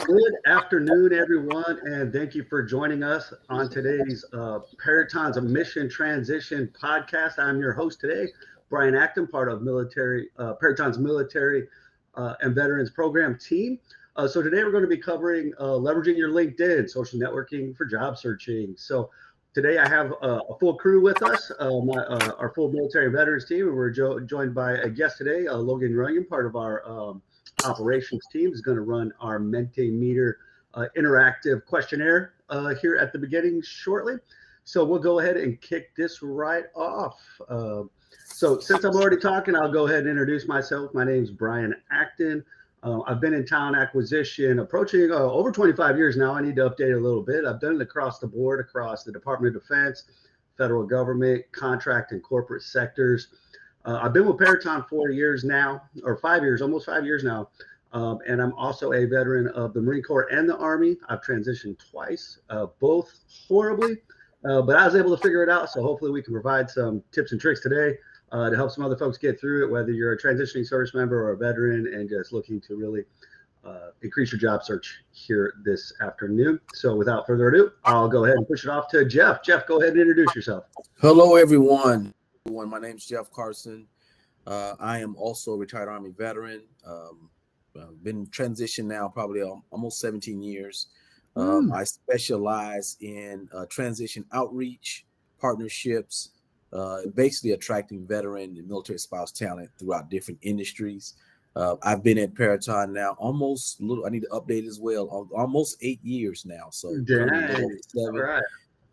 Good afternoon, everyone, and thank you for joining us on today's Paraton's Mission Transition podcast. I'm your host today, Brian Acton, part of Paraton's Military and Veterans Program team. So today we're going to be covering leveraging your LinkedIn, social networking for job searching. So today I have a full crew with us, our full military and veterans team, and we're joined by a guest today, Logan Runyon, part of our operations team, is going to run our Mentimeter interactive questionnaire here at the beginning shortly. So we'll go ahead and kick this right off. So since I'm already talking, I'll go ahead and introduce myself. My name is Brian Acton. I've been in talent acquisition approaching over 25 years now. I need to update a little bit. I've done it across the board, across the Department of Defense, federal government, contract and corporate sectors. I've been with Paraton 4 years now, or 5 years, almost 5 years now. And I'm also a veteran of the Marine Corps and the Army. I've transitioned twice, both horribly, but I was able to figure it out. So hopefully we can provide some tips and tricks today to help some other folks get through it, whether you're a transitioning service member or a veteran and just looking to really increase your job search here this afternoon. So without further ado, I'll go ahead and push it off to Jeff. Jeff, go ahead and introduce yourself. Hello, everyone. My name is Jeff Carson. I am also a retired Army veteran. Been transitioned now probably almost 17 years. I specialize in transition outreach, partnerships, basically attracting veteran and military spouse talent throughout different industries. I've been at Paraton now I need to update as well, almost 8 years now. So Dang. All right.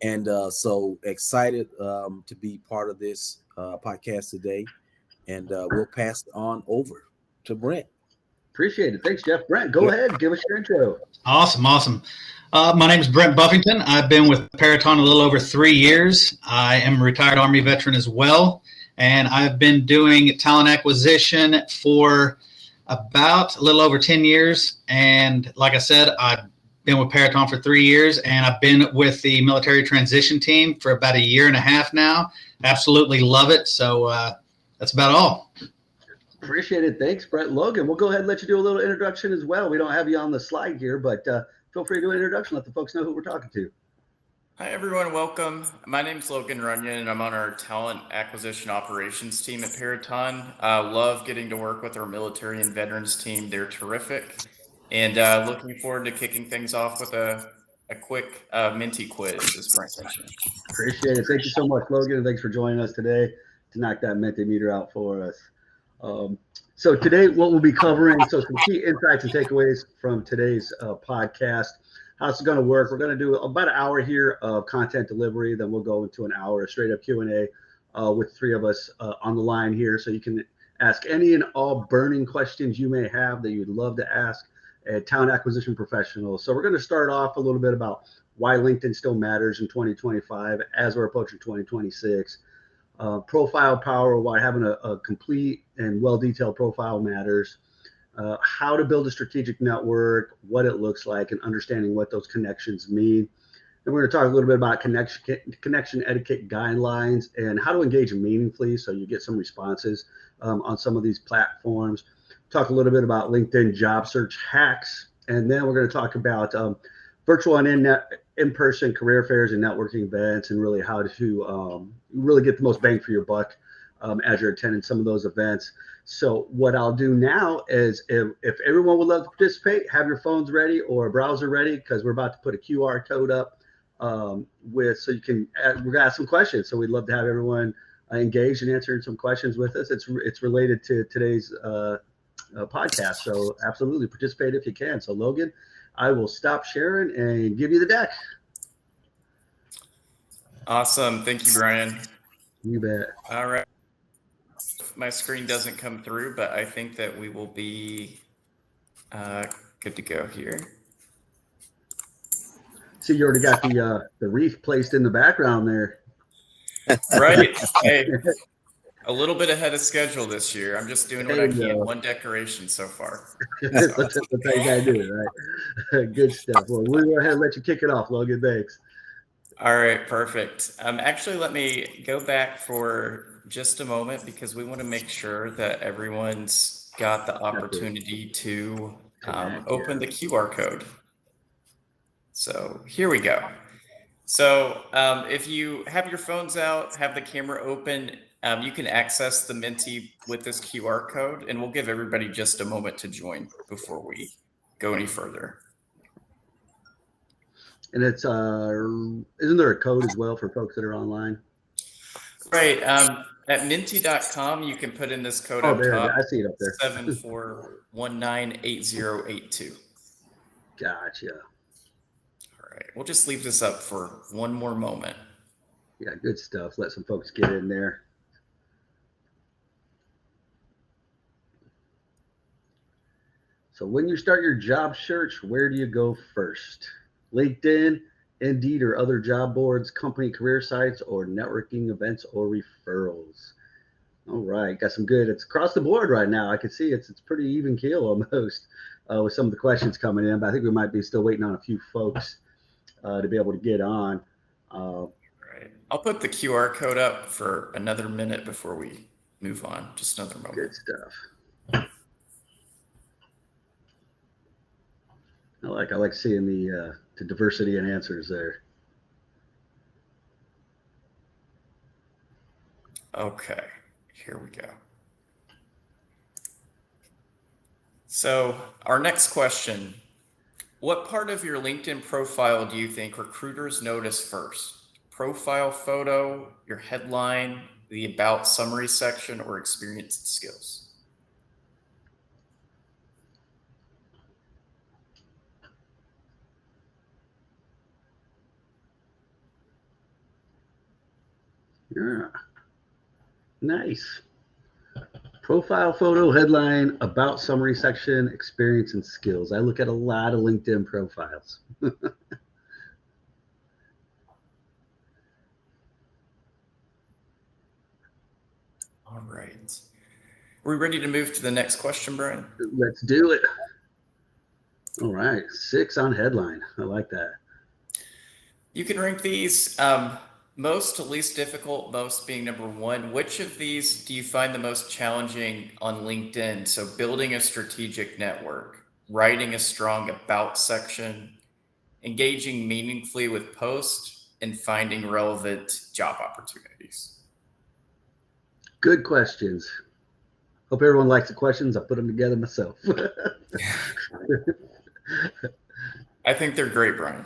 And so excited to be part of this podcast today. And we'll pass it on over to Brent. Appreciate it. Thanks, Jeff. Brent, go ahead. Give us your intro. Awesome. My name is Brent Buffington. I've been with Paraton a little over 3 years. I am a retired Army veteran as well. And I've been doing talent acquisition for about a little over 10 years. And like I said, I've been with Paraton for 3 years, and I've been with the military transition team for about 1.5 years now. Absolutely love it. So that's about all. Appreciate it. Thanks, Brent. Logan, we'll go ahead and let you do a little introduction as well. We don't have you on the slide here, but feel free to do an introduction. Let the folks know who we're talking to. Hi, everyone. Welcome. My name is Logan Runyon, and I'm on our talent acquisition operations team at Paraton. Love getting to work with our military and veterans team. They're terrific. And looking forward to kicking things off with a quick Menti quiz, as Brent mentioned. Appreciate it. Thank you so much, Logan, and thanks for joining us today to knock that Mentimeter out for us. So today, what we'll be covering, so some key insights and takeaways from today's podcast. How it's going to work. We're going to do about an hour here of content delivery. Then we'll go into an hour of straight up Q&A with 3 of us on the line here. So you can ask any and all burning questions you may have that you'd love to ask a talent acquisition professional. So we're going to start off a little bit about why LinkedIn still matters in 2025 as we're approaching 2026. Profile power, why having a complete and well-detailed profile matters. How to build a strategic network, what it looks like, and understanding what those connections mean. And we're going to talk a little bit about connection etiquette guidelines and how to engage meaningfully so you get some responses on some of these platforms. Talk a little bit about LinkedIn job search hacks. And then we're going to talk about virtual and in-person career fairs and networking events, and really how to really get the most bang for your buck as you're attending some of those events. So what I'll do now is if everyone would love to participate, have your phones ready or a browser ready, because we're about to put a QR code up so you can, we're going to ask some questions. So we'd love to have everyone engaged and answering some questions with us. It's related to today's podcast. So absolutely participate if you can. So Logan, I will stop sharing and give you the deck. Awesome. Thank you, Brian. You bet. All right. My screen doesn't come through, but I think that we will be good to go here. See, you already got the wreath placed in the background there. Right. Hey, a little bit ahead of schedule this year. I'm just doing what I can. One decoration so far. That's how you got to do it, right? Good stuff. Well, we'll go ahead and let you kick it off, Logan. Thanks. All right, perfect. Actually, let me go back for just a moment because we want to make sure that everyone's got the opportunity to open the QR code. So here we go. So if you have your phones out, have the camera open, you can access the Menti with this QR code, and we'll give everybody just a moment to join before we go any further. And it's isn't there a code as well for folks that are online? Right. At Menti.com, you can put in this code Oh, up there, top, I see it up there. 74198082. Gotcha. All right. We'll just leave this up for one more moment. Yeah, good stuff. Let some folks get in there. So when you start your job search, where do you go first? LinkedIn, Indeed, or other job boards, company career sites, or networking events or referrals? All right, got some good. It's across the board right now. I can see it's pretty even keel almost with some of the questions coming in, but I think we might be still waiting on a few folks to be able to get on. Right. I'll put the QR code up for another minute before we move on. Just another moment. Good stuff. I like seeing the diversity in answers there. Okay, here we go. So our next question, what part of your LinkedIn profile do you think recruiters notice first? Profile photo, your headline, the about summary section, or experience and skills? Yeah. Nice. Profile photo, headline, about summary section, experience and skills. I look at a lot of LinkedIn profiles. All right. Are we ready to move to the next question, Brian? Let's do it. All right. 6 on headline. I like that. You can rank these most to least difficult, most being number 1. Which of these do you find the most challenging on LinkedIn? So building a strategic network, writing a strong about section, engaging meaningfully with posts, and finding relevant job opportunities. Good questions. Hope everyone likes the questions. I put them together myself. I think they're great, Brian.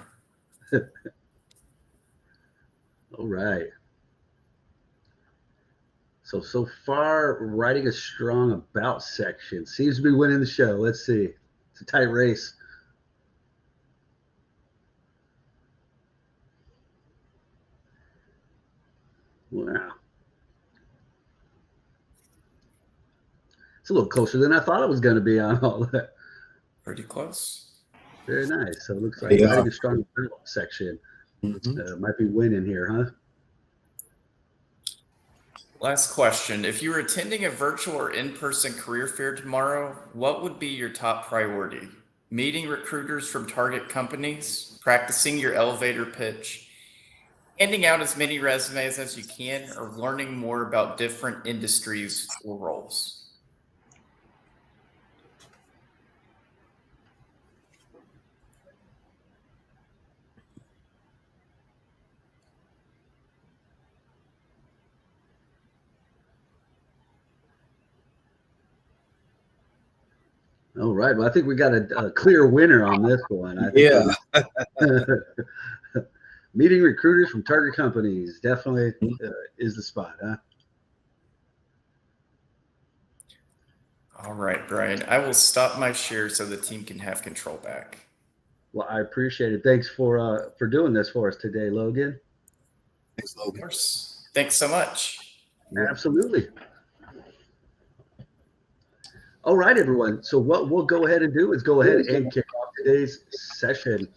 All right. So far, writing a strong about section seems to be winning the show. Let's see. It's a tight race. Wow. It's a little closer than I thought it was going to be on all that. Pretty close. Very nice. So it looks like writing a strong about section might be winning here, huh? Last question. If you were attending a virtual or in-person career fair tomorrow, what would be your top priority? Meeting recruiters from target companies, practicing your elevator pitch, handing out as many resumes as you can, or learning more about different industries or roles? All right. Well, I think we got a clear winner on this one. I think meeting recruiters from target companies definitely is the spot, huh? All right, Brian. I will stop my share so the team can have control back. Well, I appreciate it. Thanks for doing this for us today, Logan. Thanks, Logan. Of course. Thanks so much. Absolutely. All right, everyone. So what we'll go ahead and do is go ahead and kick off today's session.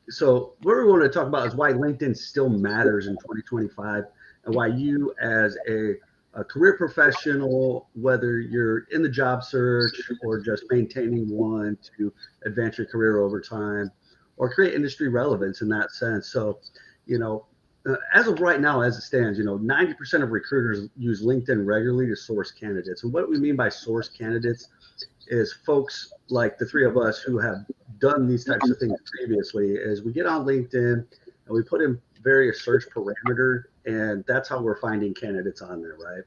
So what we want to talk about is why LinkedIn still matters in 2025 and why you as a career professional, whether you're in the job search or just maintaining one to advance your career over time or create industry relevance in that sense. So, as of right now, as it stands, 90% of recruiters use LinkedIn regularly to source candidates. And what we mean by source candidates is folks like the three of us who have done these types of things previously is we get on LinkedIn and we put in various search parameters, and that's how we're finding candidates on there, right?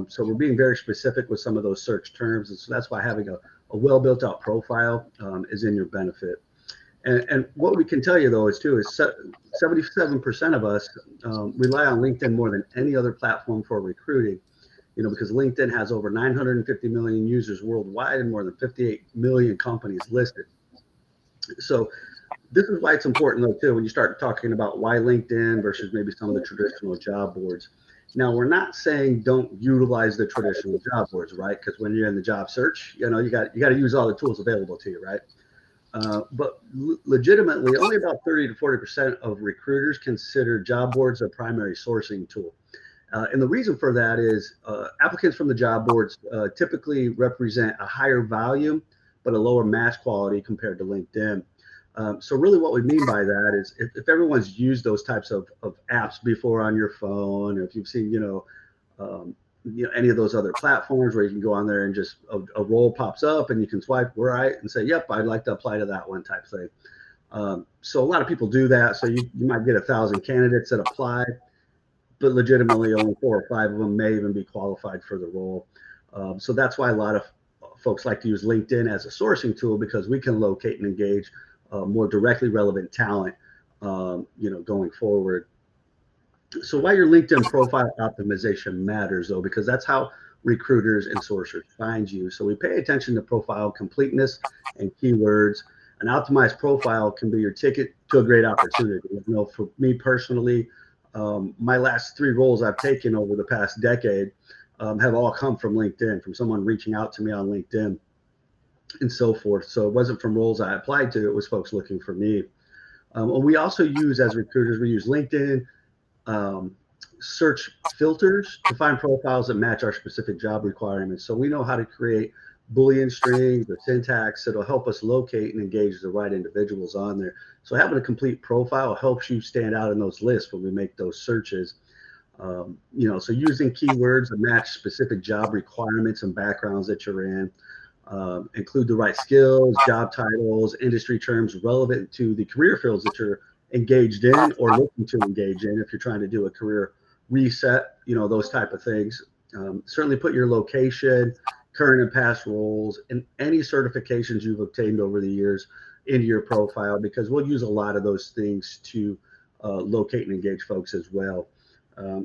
So we're being very specific with some of those search terms, and so that's why having a well built out profile is in your benefit. And what we can tell you though is 77% of us rely on LinkedIn more than any other platform for recruiting, because LinkedIn has over 950 million users worldwide and more than 58 million companies listed. So this is why it's important though too, when you start talking about why LinkedIn versus maybe some of the traditional job boards. Now, we're not saying don't utilize the traditional job boards, right? Because when you're in the job search, you got to use all the tools available to you, right? But legitimately, only about 30 to 40% of recruiters consider job boards a primary sourcing tool. And the reason for that is applicants from the job boards typically represent a higher volume, but a lower match quality compared to LinkedIn. So really what we mean by that is if everyone's used those types of apps before on your phone, or if you've seen, any of those other platforms where you can go on there and just a role pops up and you can swipe right and say, yep, I'd like to apply to that one type thing. So a lot of people do that. So you might get 1,000 candidates that apply, but legitimately only 4 or 5 of them may even be qualified for the role. So that's why a lot of folks like to use LinkedIn as a sourcing tool, because we can locate and engage more directly relevant talent, going forward. So why your LinkedIn profile optimization matters though, because that's how recruiters and sourcers find you. So we pay attention to profile completeness and keywords. An optimized profile can be your ticket to a great opportunity. For me personally, my last 3 roles I've taken over the past decade have all come from LinkedIn, from someone reaching out to me on LinkedIn and so forth. So it wasn't from roles I applied to, it was folks looking for me. We also use, as recruiters, we use LinkedIn search filters to find profiles that match our specific job requirements. So we know how to create Boolean strings or syntax that'll help us locate and engage the right individuals on there. So having a complete profile helps you stand out in those lists when we make those searches. So using keywords that match specific job requirements and backgrounds that you're in, include the right skills, job titles, industry terms relevant to the career fields that you're engaged in or looking to engage in if you're trying to do a career reset, those type of things. Certainly put your location, current and past roles, and any certifications you've obtained over the years into your profile, because we'll use a lot of those things to locate and engage folks as well.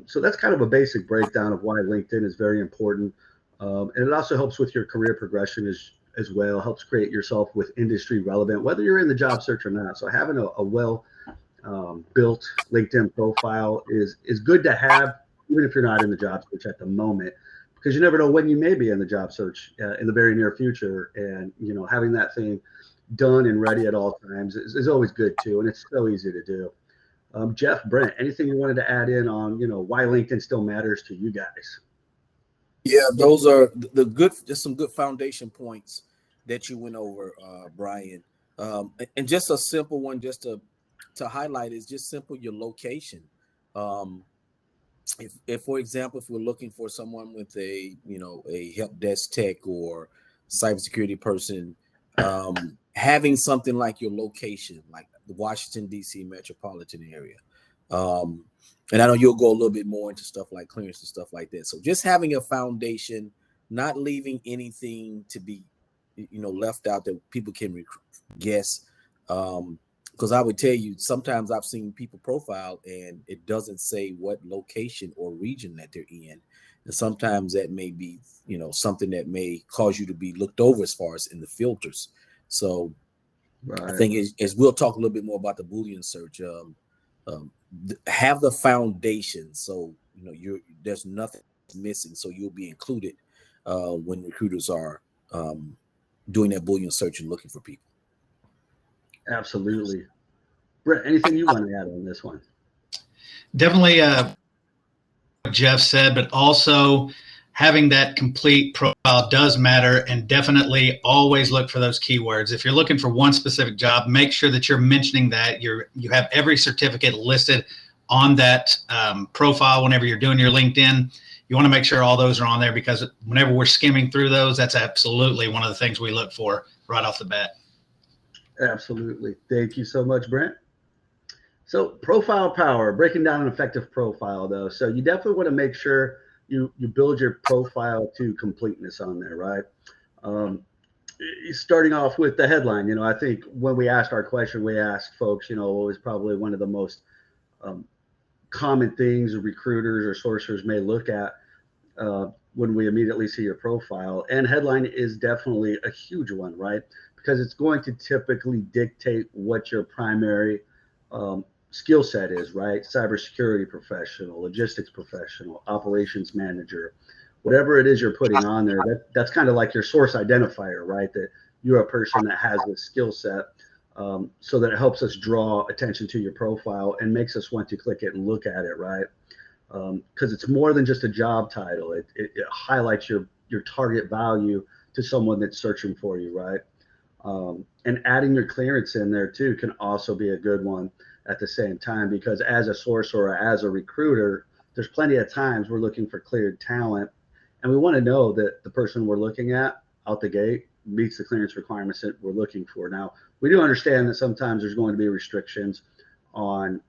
So that's kind of a basic breakdown of why LinkedIn is very important. And it also helps with your career progression as well, helps create yourself with industry relevant, whether you're in the job search or not. So having a well built LinkedIn profile is good to have, even if you're not in the job search at the moment, because you never know when you may be in the job search in the very near future. And, having that thing done and ready at all times is always good too. And it's so easy to do. Jeff, Brent, anything you wanted to add in on, why LinkedIn still matters to you guys? Yeah, those are just some good foundation points that you went over, Brian. And just a simple one, just to highlight, is just simple your location. If for example, if we're looking for someone with a help desk tech or cybersecurity person, having something like your location, like the Washington D.C. metropolitan area. And I know you'll go a little bit more into stuff like clearance and stuff like that. So just having a foundation, not leaving anything to be, left out that people can guess. Because I would tell you, sometimes I've seen people profile and it doesn't say what location or region that they're in. And sometimes that may be, something that may cause you to be looked over as far as in the filters. So right. I think as we'll talk a little bit more about the Boolean search, have the foundation. So, there's nothing missing. So you'll be included when recruiters are doing that Boolean search and looking for people. Absolutely. Brett, anything you want to add on this one? Definitely what Jeff said, but also having that complete profile does matter, and definitely always look for those keywords. If you're looking for one specific job, make sure that you're mentioning that you have every certificate listed on that profile whenever you're doing your LinkedIn. you want to make sure all those are on there, because whenever we're skimming through those, that's absolutely one of the things we look for right off the bat. Absolutely. Thank you so much, Brent. So profile power, breaking down an effective profile though. So you definitely want to make sure you build your profile to completeness on there, right? Starting off with the headline, I think when we asked our question, we asked folks, what was probably one of the most common things recruiters or sourcers may look at when we immediately see your profile. And headline is definitely a huge one, right? Because it's going to typically dictate what your primary skill set is, right? Cybersecurity professional, logistics professional, operations manager, whatever it is you're putting on there, that's kind of like your source identifier, right? That you're a person that has this skill set, so that it helps us draw attention to your profile and makes us want to click it and look at it, right? Because it's more than just a job title. It highlights your target value to someone that's searching for you, right? And adding your clearance in there too can also be a good one at the same time, because as a source or as a recruiter, there's plenty of times we're looking for cleared talent, and we want to know that the person we're looking at out the gate meets the clearance requirements that we're looking for. Now, we do understand that sometimes there's going to be restrictions on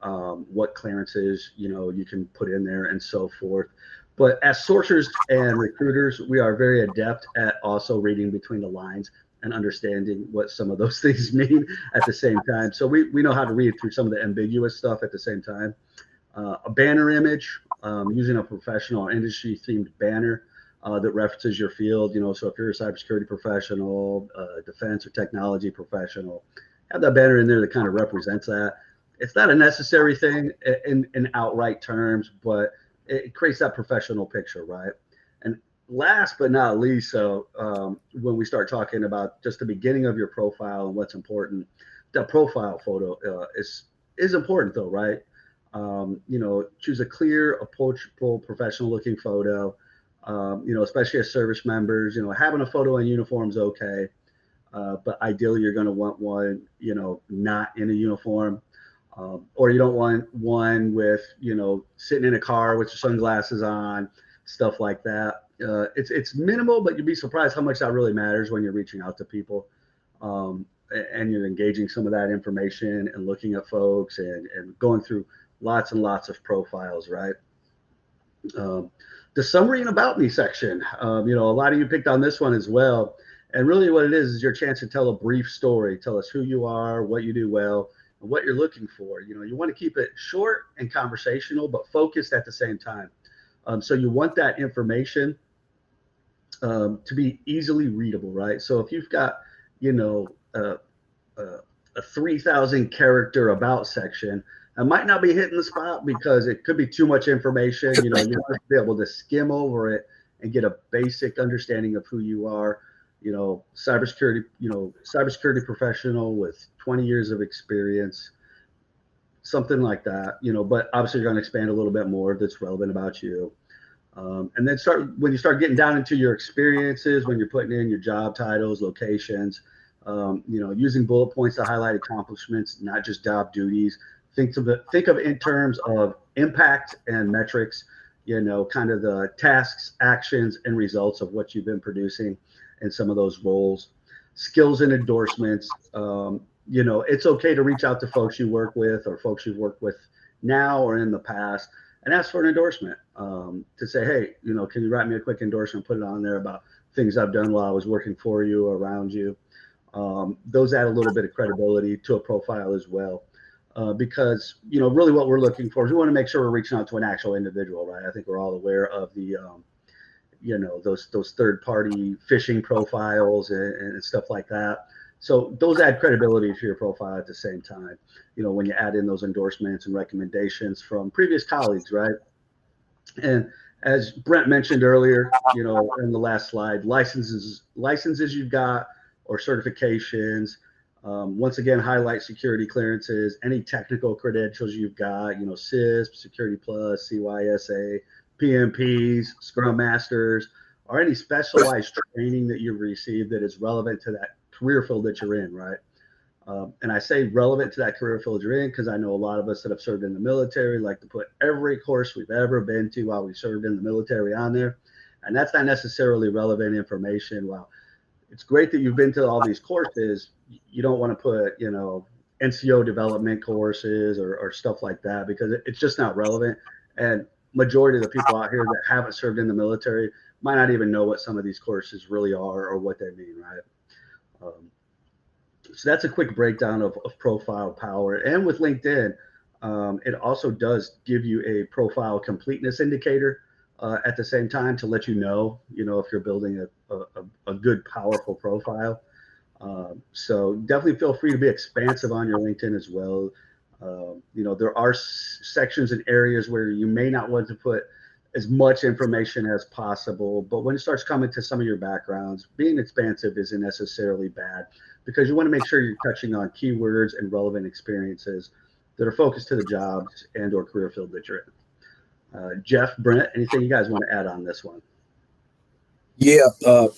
what clearances you can put in there and so forth. But as sourcers and recruiters, we are very adept at also reading between the lines and understanding what some of those things mean at the same time. So we know how to read through some of the ambiguous stuff at the same time. A banner image, using a professional or industry themed banner that references your field. So if you're a cybersecurity professional, defense or technology professional, have that banner in there that kind of represents that. It's not a necessary thing in outright terms, but it creates that professional picture, right? And last but not least, so when we start talking about just the beginning of your profile and what's important, the profile photo is important though, right? Choose a clear, approachable, professional-looking photo. Especially as service members, having a photo in uniform is okay, but ideally you're going to want one, not in a uniform, or you don't want one with, sitting in a car with your sunglasses on, stuff like that. It's minimal, but you'd be surprised how much that really matters when you're reaching out to people, and you're engaging some of that information and looking at folks and going through lots and lots of profiles, right? The summary and about me section, a lot of you picked on this one as well. And really what it is your chance to tell a brief story. Tell us who you are, what you do well, and what you're looking for. You want to keep it short and conversational, but focused at the same time. So you want that information to be easily readable, right? So if you've got, a 3,000 character about section, I might not be hitting the spot because it could be too much information. You want to be able to skim over it and get a basic understanding of who you are. Cybersecurity professional with 20 years of experience, something like that. But obviously you're going to expand a little bit more that's relevant about you. And then when you start getting down into your experiences, when you're putting in your job titles, locations, using bullet points to highlight accomplishments, not just job duties. Think of it in terms of impact and metrics, kind of the tasks, actions, and results of what you've been producing in some of those roles. Skills and endorsements. It's okay to reach out to folks you work with or folks you've worked with now or in the past and ask for an endorsement, to say, hey, can you write me a quick endorsement, put it on there about things I've done while I was working for you or around you. Those add a little bit of credibility to a profile as well. Because, really what we're looking for is we want to make sure we're reaching out to an actual individual, right? I think we're all aware of the, those third-party phishing profiles and stuff like that. So those add credibility to your profile at the same time, when you add in those endorsements and recommendations from previous colleagues, right? And as Brent mentioned earlier, in the last slide, licenses you've got or certifications. Once again, highlight security clearances, any technical credentials you've got, CISP, Security Plus, CYSA, PMPs, Scrum Masters, or any specialized training that you've received that is relevant to that career field that you're in, right? And I say relevant to that career field you're in because I know a lot of us that have served in the military like to put every course we've ever been to while we served in the military on there. And that's not necessarily relevant information. While it's great that you've been to all these courses, you don't want to put, NCO development courses or stuff like that because it's just not relevant. And majority of the people out here that haven't served in the military might not even know what some of these courses really are or what they mean, right? So that's a quick breakdown of profile power. And with LinkedIn, it also does give you a profile completeness indicator at the same time to let you know if you're building a good, powerful profile. So definitely feel free to be expansive on your LinkedIn as well. There are sections and areas where you may not want to put as much information as possible, but when it starts coming to some of your backgrounds, being expansive isn't necessarily bad because you want to make sure you're touching on keywords and relevant experiences that are focused to the jobs and or career field that you're in. Jeff, Brent, anything you guys want to add on this one? Yeah,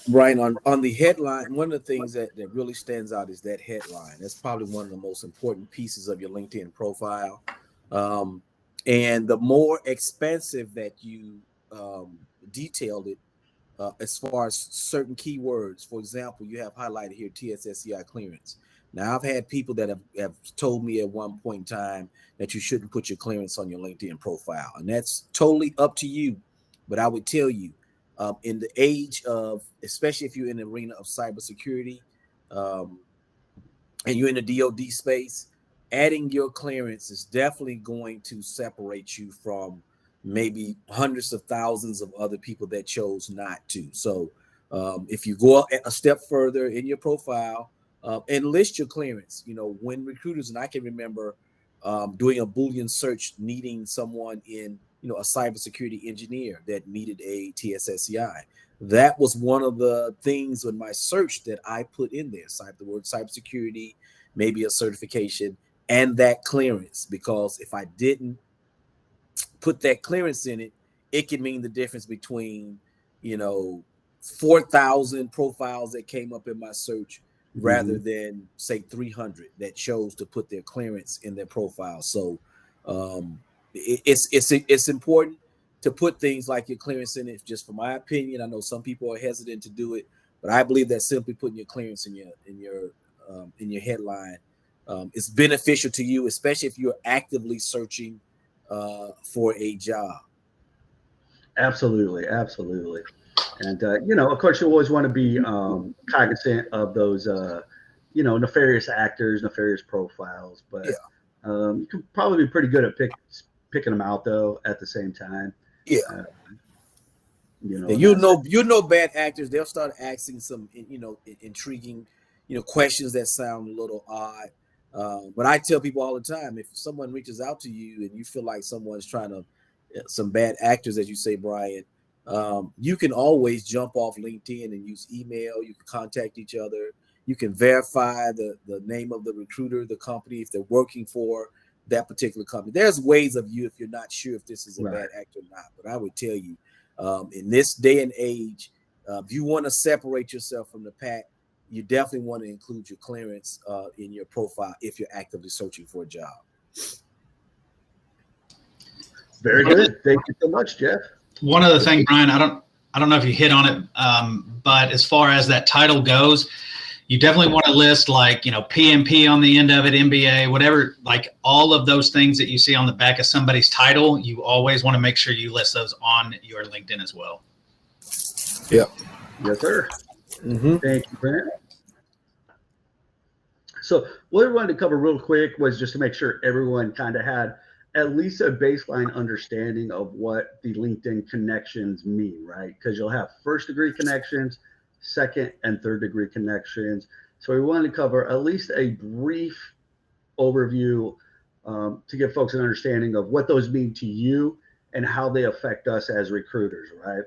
Ryan, on the headline, one of the things that really stands out is that headline. That's probably one of the most important pieces of your LinkedIn profile. And the more expansive that you detailed it, as far as certain keywords, for example, you have highlighted here TSSCI clearance. Now, I've had people that have told me at one point in time that you shouldn't put your clearance on your LinkedIn profile, and that's totally up to you. But I would tell you, in the age of, especially if you're in the arena of cybersecurity, and you're in the DoD space, adding your clearance is definitely going to separate you from maybe hundreds of thousands of other people that chose not to. So if you go a step further in your profile, and list your clearance, when recruiters, and I can remember doing a Boolean search needing someone in, a cybersecurity engineer that needed a TSSCI. That was one of the things in my search that I put in there, the word cybersecurity, maybe a certification, and that clearance, because if I didn't put that clearance in it, it could mean the difference between, 4,000 profiles that came up in my search rather than say 300 that chose to put their clearance in their profile. So it's important to put things like your clearance in it. Just for my opinion, I know some people are hesitant to do it, but I believe that simply putting your clearance in your headline is beneficial to you, especially if you're actively searching for a job. Absolutely. And, of course, you always want to be cognizant of those, nefarious actors, nefarious profiles. But you can probably be pretty good at picking them out, though, at the same time. Yeah. You know bad actors, they'll start asking some, intriguing, questions that sound a little odd. But I tell people all the time, if someone reaches out to you and you feel like someone's trying to, some bad actors, as you say, Brian, you can always jump off LinkedIn and use email. You can contact each other. You can verify the name of the recruiter, the company, if they're working for that particular company. There's ways of you if you're not sure if this is a bad actor or not. But I would tell you, in this day and age, if you want to separate yourself from the pack, you definitely want to include your clearance in your profile if you're actively searching for a job. Very good. Thank you so much, Jeff. One other thing, Brian, I don't know if you hit on it, but as far as that title goes, you definitely want to list PMP on the end of it, MBA, whatever, like all of those things that you see on the back of somebody's title. You always want to make sure you list those on your LinkedIn as well. Yep. Yes, sir. Thank you, Brent. So what we wanted to cover real quick was just to make sure everyone kind of had at least a baseline understanding of what the LinkedIn connections mean, right? Because you'll have first degree connections, second and third degree connections. So we wanted to cover at least a brief overview to give folks an understanding of what those mean to you and how they affect us as recruiters, right?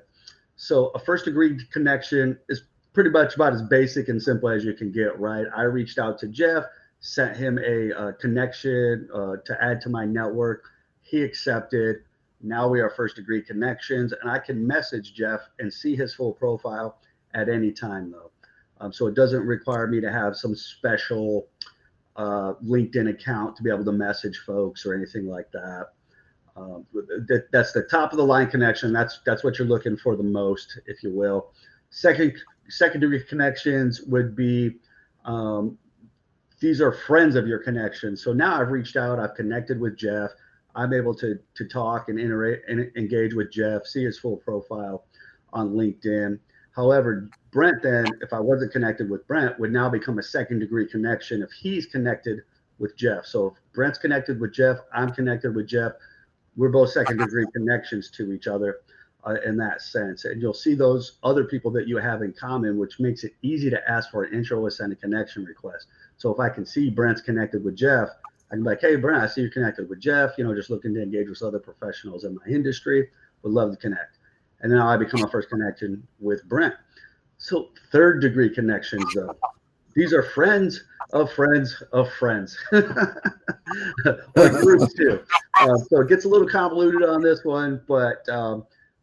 So a first degree connection is pretty much about as basic and simple as you can get, right? I reached out to Jeff, sent him a connection to add to my network. He accepted. Now we are first degree connections, and I can message Jeff and see his full profile at any time, though. So it doesn't require me to have some special LinkedIn account to be able to message folks or anything like that. That's the top of the line connection. That's what you're looking for the most, if you will. Secondary connections would be these are friends of your connection. So now I've reached out, I've connected with Jeff. I'm able to talk and interact and engage with Jeff, see his full profile on LinkedIn. However, Brent then, if I wasn't connected with Brent, would now become a second degree connection if he's connected with Jeff. So if Brent's connected with Jeff, I'm connected with Jeff. We're both second degree connections to each other in that sense. And you'll see those other people that you have in common, which makes it easy to ask for an intro or send a connection request. So if I can see Brent's connected with Jeff, I can be like, hey, Brent, I see you're connected with Jeff, just looking to engage with other professionals in my industry, would love to connect. And then I become a first connection with Brent. So third degree connections, though, these are friends of friends of friends, or groups too. So it gets a little convoluted on this one, but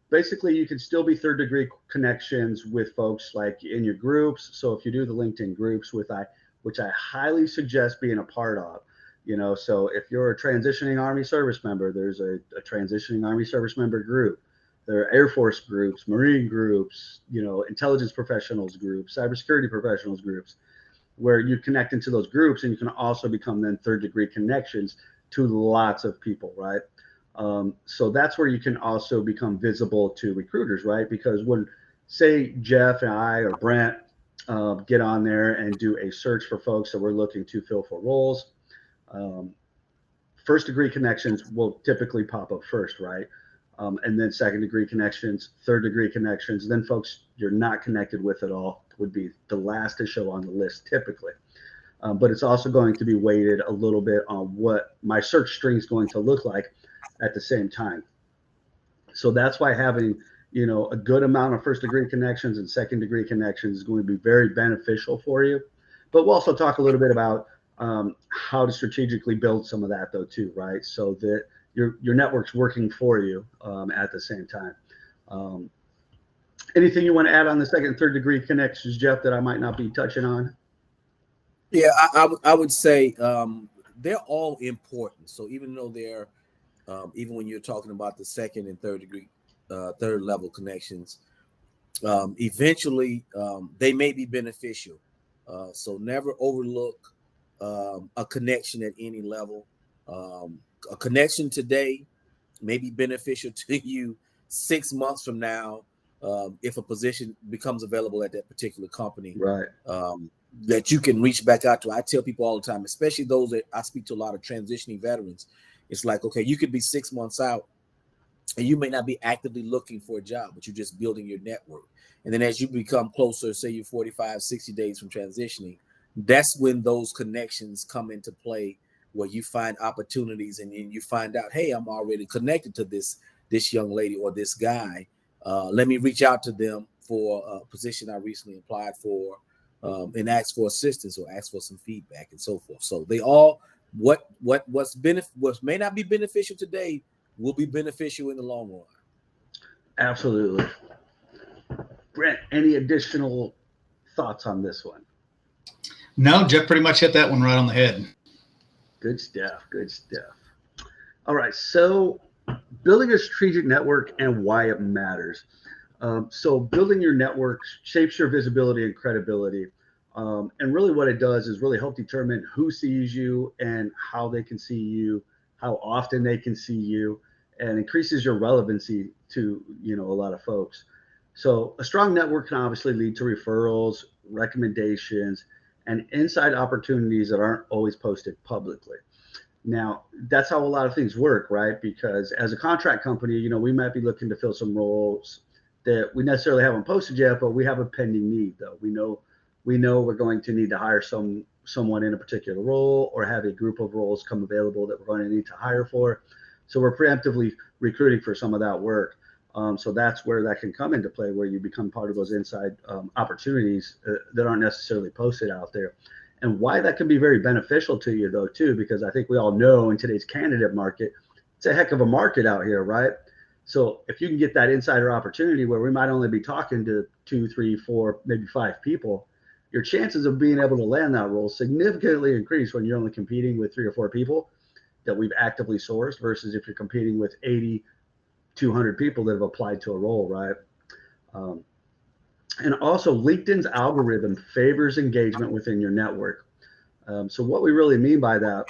basically you can still be third degree connections with folks like in your groups. So if you do the LinkedIn groups which I highly suggest being a part of, so if you're a transitioning Army service member, there's a transitioning Army service member group. There are Air Force groups, Marine groups, intelligence professionals groups, cybersecurity professionals groups, where you connect into those groups, and you can also become then third degree connections to lots of people, right? So that's where you can also become visible to recruiters, right? Because when, say, Jeff and I or Brent get on there and do a search for folks that we're looking to fill for roles, first degree connections will typically pop up first, right? And then second degree connections, third degree connections, then folks you're not connected with at all would be the last to show on the list typically. But it's also going to be weighted a little bit on what my search string is going to look like at the same time. So that's why having, a good amount of first degree connections and second degree connections is going to be very beneficial for you. But we'll also talk a little bit about how to strategically build some of that though too, right? So that your network's working for you at the same time. Anything you want to add on the second and third degree connections, Jeff, that I might not be touching on? Yeah, I would say they're all important. So even though they're, even when you're talking about the second and third degree, third level connections, eventually they may be beneficial. So never overlook a connection at any level. A connection today may be beneficial to you 6 months from now if a position becomes available at that particular company, right? That you can reach back out to. I tell people all the time, especially those that I speak to a lot of transitioning veterans. It's like, okay, you could be 6 months out and you may not be actively looking for a job, but you're just building your network. And then as you become closer, say you're 45, 60 days from transitioning, that's when those connections come into play, where you find opportunities and you find out, hey, I'm already connected to this young lady or this guy. Let me reach out to them for a position I recently applied for and ask for assistance or ask for some feedback and so forth. So they all, what may not be beneficial today will be beneficial in the long run. Absolutely. Brent, any additional thoughts on this one? No, Jeff pretty much hit that one right on the head. Good stuff. Good stuff. All right. So building a strategic network and why it matters. So building your network shapes your visibility and credibility. And really what it does is really help determine who sees you and how they can see you, how often they can see you, and increases your relevancy to, a lot of folks. So a strong network can obviously lead to referrals, recommendations, and inside opportunities that aren't always posted publicly. Now, that's how a lot of things work, right? Because as a contract company, we might be looking to fill some roles that we necessarily haven't posted yet, but we have a pending need though. We know we're going to need to hire someone in a particular role or have a group of roles come available that we're going to need to hire for. So we're preemptively recruiting for some of that work. So that's where that can come into play, where you become part of those inside opportunities that aren't necessarily posted out there. And why that can be very beneficial to you though too, because I think we all know in today's candidate market, it's a heck of a market out here, right? So if you can get that insider opportunity where we might only be talking to 2, 3, 4, maybe 5 people, your chances of being able to land that role significantly increase when you're only competing with 3 or 4 people that we've actively sourced versus if you're competing with 80, 200 people that have applied to a role, right? And also, LinkedIn's algorithm favors engagement within your network. So what we really mean by that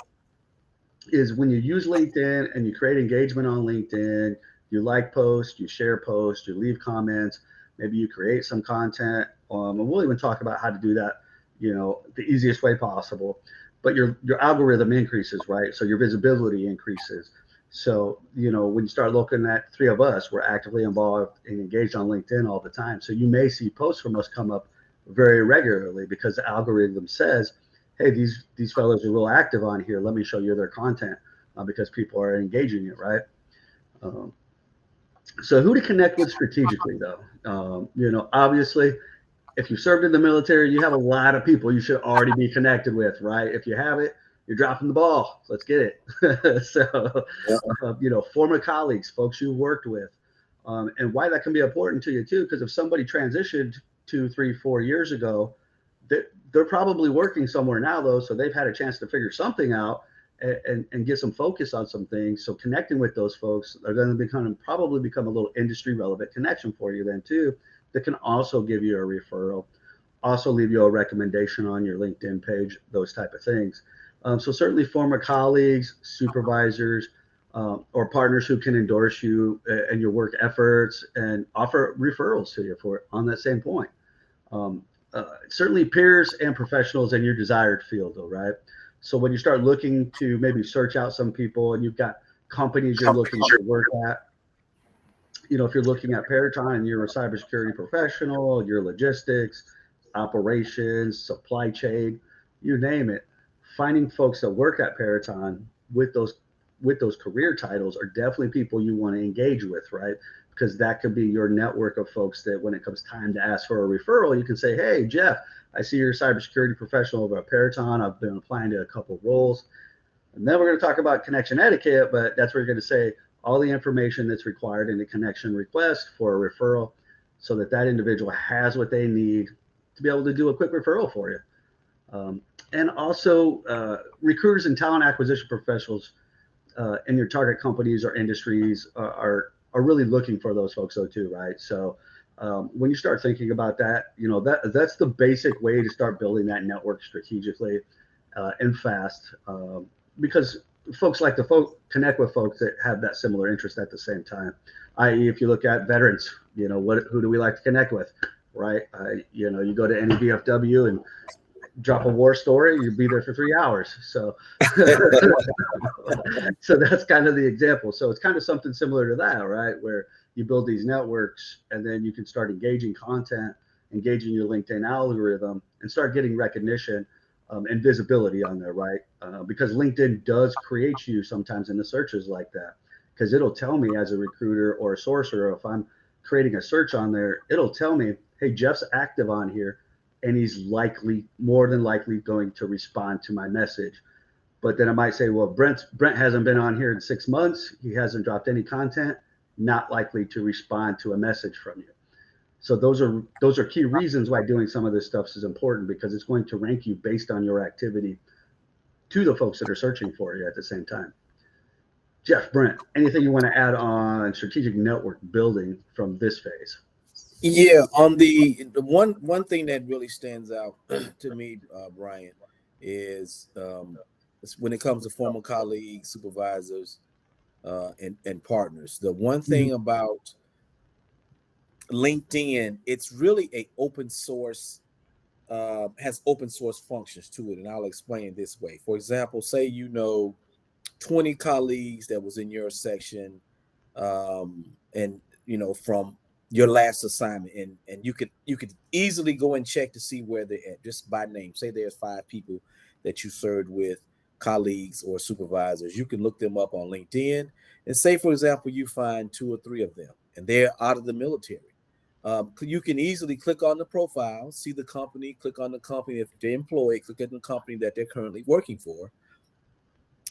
is when you use LinkedIn and you create engagement on LinkedIn, you like posts, you share posts, you leave comments, maybe you create some content. And we'll even talk about how to do that, the easiest way possible. But your algorithm increases, right? So your visibility increases. So, when you start looking at 3 of us, we're actively involved and engaged on LinkedIn all the time. So you may see posts from us come up very regularly because the algorithm says, hey, these fellows are real active on here. Let me show you their content because people are engaging it, right? So who to connect with strategically, though? Obviously, if you served in the military, you have a lot of people you should already be connected with, right? If you have it, you're dropping the ball. Let's get it. So, former colleagues, folks you worked with, and why that can be important to you too, because if somebody transitioned 2, 3, 4 years ago, they're probably working somewhere now, though, so they've had a chance to figure something out and get some focus on some things. So connecting with those folks are going to probably become a little industry relevant connection for you then too, that can also give you a referral, also leave you a recommendation on your LinkedIn page, those type of things. So certainly former colleagues, supervisors, or partners who can endorse you and your work efforts and offer referrals to you for on that same point. Certainly peers and professionals in your desired field, though, right? So when you start looking to maybe search out some people and you've got companies you're looking to work at, if you're looking at Peraton and you're a cybersecurity professional, your logistics, operations, supply chain, you name it, finding folks that work at Peraton with those career titles are definitely people you want to engage with, right? Because that could be your network of folks that when it comes time to ask for a referral, you can say, hey, Jeff, I see you're a cybersecurity professional over at Peraton. I've been applying to a couple of roles. And then we're going to talk about connection etiquette, but that's where you're going to say all the information that's required in the connection request for a referral so that individual has what they need to be able to do a quick referral for you. And also recruiters and talent acquisition professionals in your target companies or industries are really looking for those folks though too, right? So when you start thinking about that, that's the basic way to start building that network strategically and fast, because folks like to connect with folks that have that similar interest at the same time. I.e., if you look at veterans, who do we like to connect with, right? You go to any VFW and drop a war story, you'd be there for 3 hours. So, so that's kind of the example. So it's kind of something similar to that, right? Where you build these networks and then you can start engaging content, engaging your LinkedIn algorithm and start getting recognition and visibility on there, right? Because LinkedIn does create you sometimes in the searches like that, because it'll tell me as a recruiter or a sourcer, if I'm creating a search on there, it'll tell me, hey, Jeff's active on here and he's more than likely going to respond to my message. But then I might say, well, Brent hasn't been on here in 6 months. He hasn't dropped any content, not likely to respond to a message from you. So those are key reasons why doing some of this stuff is important, because it's going to rank you based on your activity to the folks that are searching for you at the same time. Jeff, Brent, anything you want to add on strategic network building from this phase? Yeah, on the one thing that really stands out to me, Brian, is when it comes to former colleagues, supervisors, and partners. The one thing about LinkedIn, it's really a open source, has open source functions to it, and I'll explain it this way. For example, say 20 colleagues that was in your section, and from your last assignment, and you could easily go and check to see where they're at just by name. Say there's 5 people that you served with, colleagues or supervisors. You can look them up on LinkedIn, and say, for example, you find 2 or 3 of them and they're out of the military. You can easily click on the profile, see the company, click on the company. If they're employed, click on the company that they're currently working for.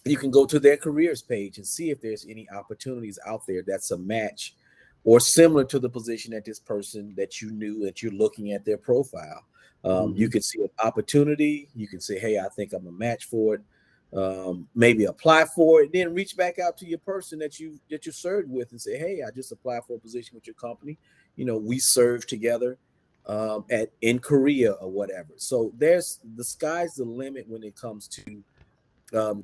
You can go to their careers page and see if there's any opportunities out there that's a match or similar to the position that this person that you knew, that you're looking at their profile. You can see an opportunity. You can say, hey, I think I'm a match for it. Maybe apply for it, then reach back out to your person that you served with and say, hey, I just applied for a position with your company. We served together in Korea or whatever. So the sky's the limit when it comes to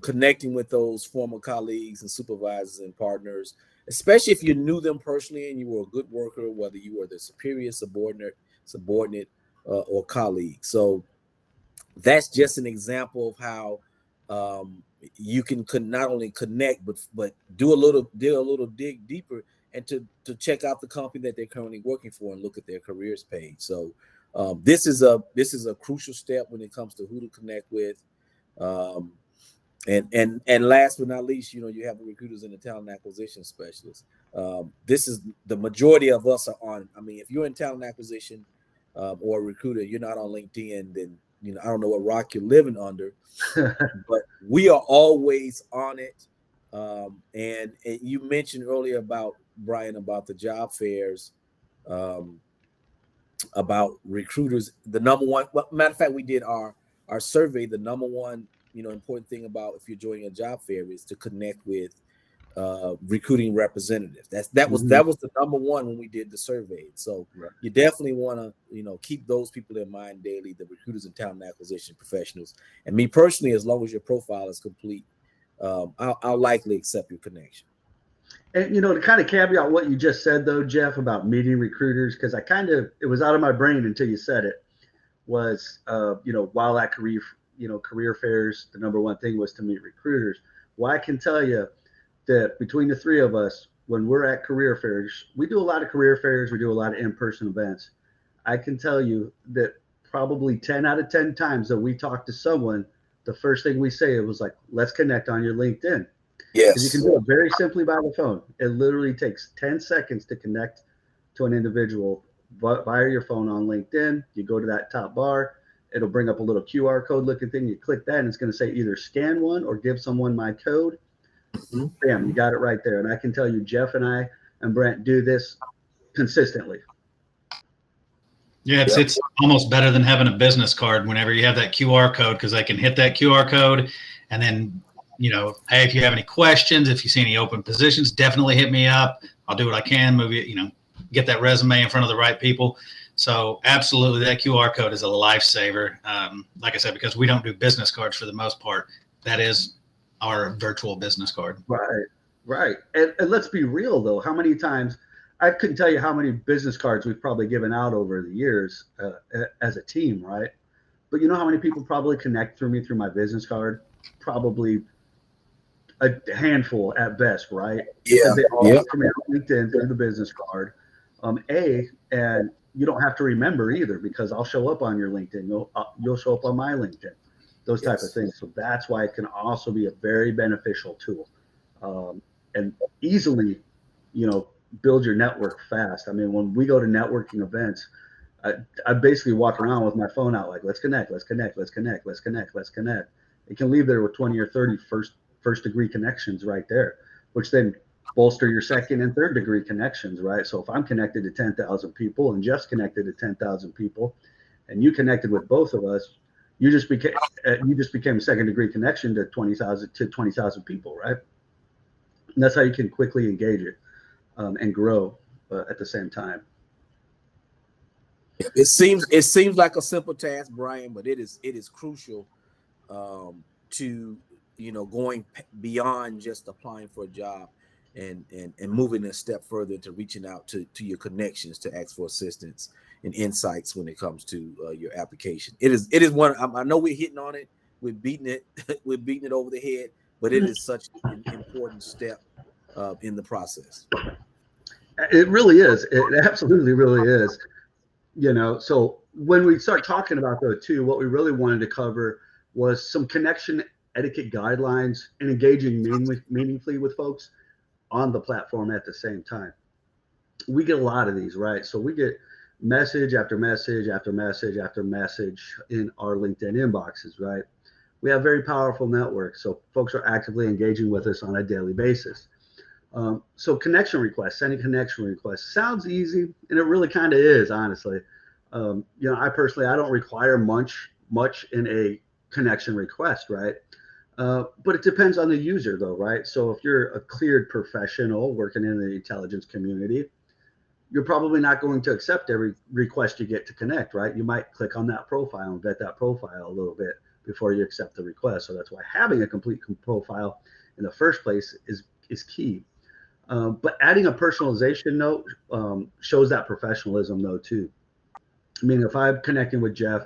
connecting with those former colleagues and supervisors and partners, especially if you knew them personally and you were a good worker, whether you were their superior, subordinate, or colleague. So that's just an example of how you can not only connect, but do a little dig deeper and to check out the company that they're currently working for and look at their careers page. So this is a crucial step when it comes to who to connect with. And last but not least, you have the recruiters and the talent acquisition specialists. This is the majority of us are on. I mean, if you're in talent acquisition or a recruiter, you're not on LinkedIn, then I don't know what rock you're living under, but we are always on it. And you mentioned earlier about Brian about the job fairs, about recruiters. The number one, matter of fact, we did our survey. The number one important thing about if you're joining a job fair is to connect with recruiting representatives. That was the number one when we did the survey. So you definitely want to keep those people in mind daily, the recruiters and talent acquisition professionals. And me personally, as long as your profile is complete, I'll likely accept your connection. And to kind of caveat what you just said though, Jeff, about meeting recruiters, because it was out of my brain until you said it, was while at career fairs, the number one thing was to meet recruiters. Well, I can tell you that between the three of us, when we're at career fairs, we do a lot of career fairs, we do a lot of in-person events. I can tell you that probably 10 out of 10 times that we talk to someone, the first thing we say was like, let's connect on your LinkedIn. Yes. You can do it very simply by the phone. It literally takes 10 seconds to connect to an individual via your phone on LinkedIn. You go to that top bar, it'll bring up a little QR code looking thing. You click that and it's going to say either scan one or give someone my code. Bam, you got it right there. And I can tell you, Jeff and I and Brent do this consistently. Yeah, it's almost better than having a business card whenever you have that QR code, because I can hit that QR code and then, hey, if you have any questions, if you see any open positions, definitely hit me up. I'll do what I can, move it, get that resume in front of the right people. So absolutely, that QR code is a lifesaver. Like I said, because we don't do business cards for the most part. That is our virtual business card. Right. And let's be real, though. How many times, I couldn't tell you how many business cards we've probably given out over the years as a team, right? But you know how many people probably connect through me through my business card? Probably a handful at best, right? Yeah. Because they all come out LinkedIn through the business card. And you don't have to remember either, because I'll show up on your LinkedIn. You'll show up on my LinkedIn, those type of things. So that's why it can also be a very beneficial tool, and easily, build your network fast. I mean, when we go to networking events, I basically walk around with my phone out like, let's connect. It can leave there with 20 or 30 first degree connections right there, which then bolster your second and third degree connections, right? So if I'm connected to 10,000 people and Jeff's connected to 10,000 people, and you connected with both of us, you just became a second degree connection to 20,000 people, right? And that's how you can quickly engage it and grow at the same time. It seems like a simple task, Brian, but it is crucial to going beyond just applying for a job and moving a step further to reaching out to your connections to ask for assistance and insights when it comes to your application. It is one. I know we're hitting on it. We're beating it over the head, but it is such an important step in the process. It really is. It absolutely really is. So when we start talking about those two, what we really wanted to cover was some connection etiquette guidelines and engaging meaningfully with folks on the platform at the same time. We get a lot of these, right? So we get message after message after message after message in our LinkedIn inboxes, right? We have very powerful networks, so folks are actively engaging with us on a daily basis. So connection requests, sending connection requests sounds easy, and it really kind of is, honestly. I personally, I don't require much in a connection request, right? But it depends on the user though, right? So if you're a cleared professional working in the intelligence community, you're probably not going to accept every request you get to connect, right? You might click on that profile and vet that profile a little bit before you accept the request. So that's why having a complete profile in the first place is key. But adding a personalization note shows that professionalism though too. I mean, if I'm connecting with Jeff,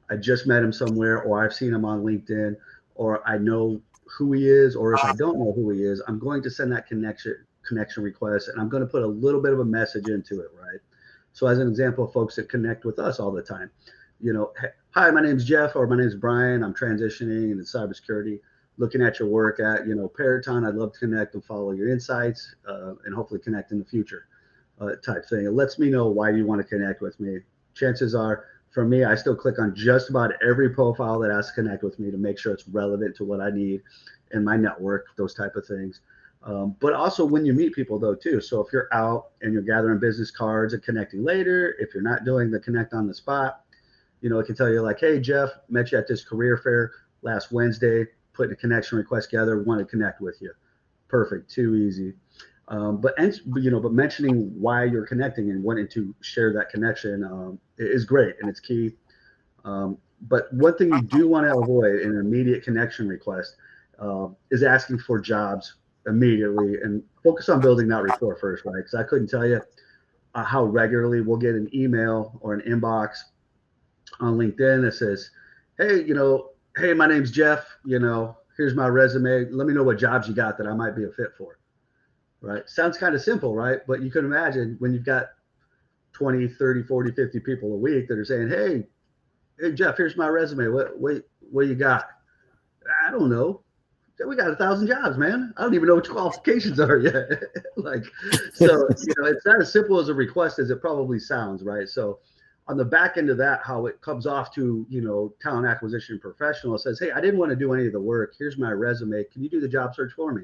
I just met him somewhere, or I've seen him on LinkedIn, or I know who he is, or if I don't know who he is, I'm going to send that connection request, and I'm going to put a little bit of a message into it, right? So as an example, folks that connect with us all the time, hi, my name's Jeff, or my name's Brian. I'm transitioning into cybersecurity, looking at your work at, Peraton. I'd love to connect and follow your insights and hopefully connect in the future type thing. It lets me know why you want to connect with me. Chances are, for me, I still click on just about every profile that asks to connect with me to make sure it's relevant to what I need in my network, those type of things. But also when you meet people though too. So if you're out and you're gathering business cards and connecting later, if you're not doing the connect on the spot, it can tell you like, hey, Jeff, met you at this career fair last Wednesday, putting a connection request together, want to connect with you. Perfect, too easy. But mentioning why you're connecting and wanting to share that connection is great and it's key. But one thing you do want to avoid in an immediate connection request is asking for jobs immediately, and focus on building that rapport first, right? Because I couldn't tell you how regularly we'll get an email or an inbox on LinkedIn that says, hey, my name's Jeff, here's my resume. Let me know what jobs you got that I might be a fit for. Right? Sounds kind of simple, right? But you can imagine when you've got 20, 30, 40, 50 people a week that are saying, hey, Jeff, here's my resume. What you got? I don't know. We got 1,000 jobs, man. I don't even know what your qualifications are yet. So it's not as simple as a request as it probably sounds, right? So on the back end of that, how it comes off to, talent acquisition professional says, hey, I didn't want to do any of the work. Here's my resume. Can you do the job search for me?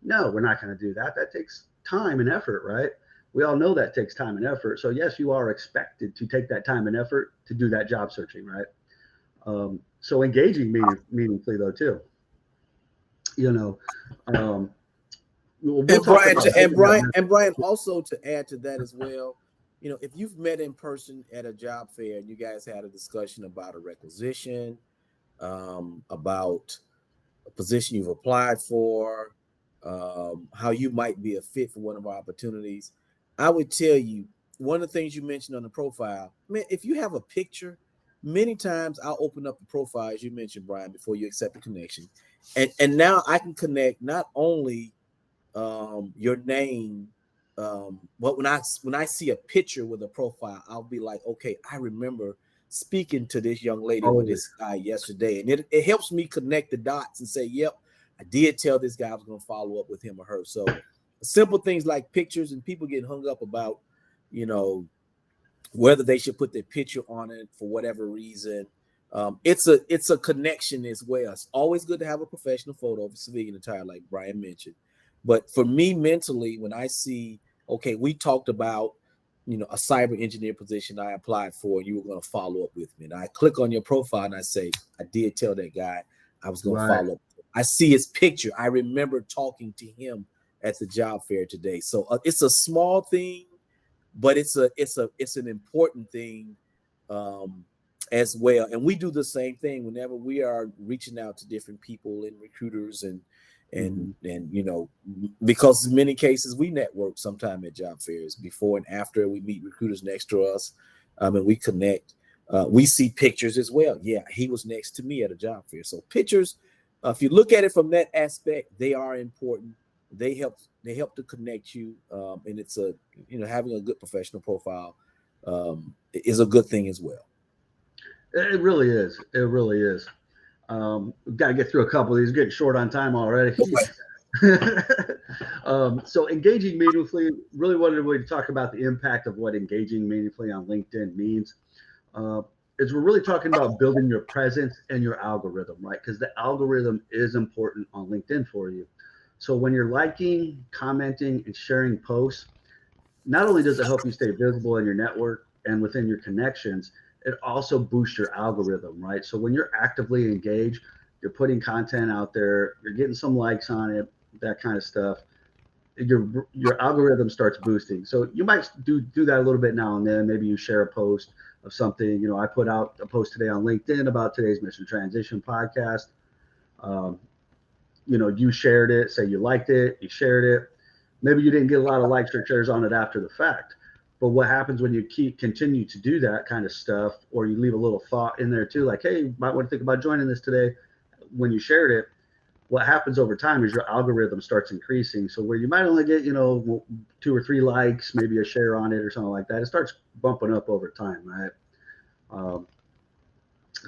No, we're not going to do that. That takes time and effort, right? We all know that takes time and effort. So yes, you are expected to take that time and effort to do that job searching, right? So engaging meaningfully though too. We'll Brian, also to add to that as well, if you've met in person at a job fair and you guys had a discussion about a requisition, about a position you've applied for, how you might be a fit for one of our opportunities, I would tell you one of the things you mentioned on the profile, man, if you have a picture, many times I'll open up the profile, as you mentioned, Brian, before you accept the connection. And now I can connect not only your name, but when I see a picture with a profile, I'll be like, okay, I remember speaking to this young lady or this guy yesterday. And it helps me connect the dots and say, yep, I did tell this guy I was going to follow up with him or her. So simple things like pictures, and people get hung up about, whether they should put their picture on it for whatever reason. It's a connection as well. It's always good to have a professional photo of a civilian attire, like Brian mentioned. But for me mentally, when I see, okay, we talked about, a cyber engineer position I applied for, and you were going to follow up with me. And I click on your profile and I say, I did tell that guy I was going to follow up. I see his picture. I remember talking to him at the job fair today. So it's a small thing, but it's an important thing as well. And we do the same thing whenever we are reaching out to different people and recruiters and because in many cases we network sometime at job fairs before and after. We meet recruiters next to us and we connect. We see pictures as well. Yeah, he was next to me at a job fair. So pictures, if you look at it from that aspect, they are important. They help to connect you. And it's having a good professional profile is a good thing as well. It really is. It really is. We've got to get through a couple of these. Getting short on time already. So engaging meaningfully, really wanted to talk about the impact of what engaging meaningfully on LinkedIn means. Is we're really talking about building your presence and your algorithm, right? Because the algorithm is important on LinkedIn for you. So when you're liking, commenting, and sharing posts, not only does it help you stay visible in your network, and within your connections, it also boosts your algorithm, right? So when you're actively engaged, you're putting content out there, you're getting some likes on it, that kind of stuff. Your algorithm starts boosting. So you might do that a little bit now and then. Maybe you share a post of something. You know, I put out a post today on LinkedIn about today's Mission Transition podcast. You know, you shared it, say you liked it, you shared it. Maybe you didn't get a lot of likes or shares on it after the fact. But what happens when you continue to do that kind of stuff, or you leave a little thought in there too, like, hey, you might want to think about joining this today. When you shared it, what happens over time is your algorithm starts increasing. So where you might only get, you know, 2 or 3 likes, maybe a share on it or something like that, it starts bumping up over time, right?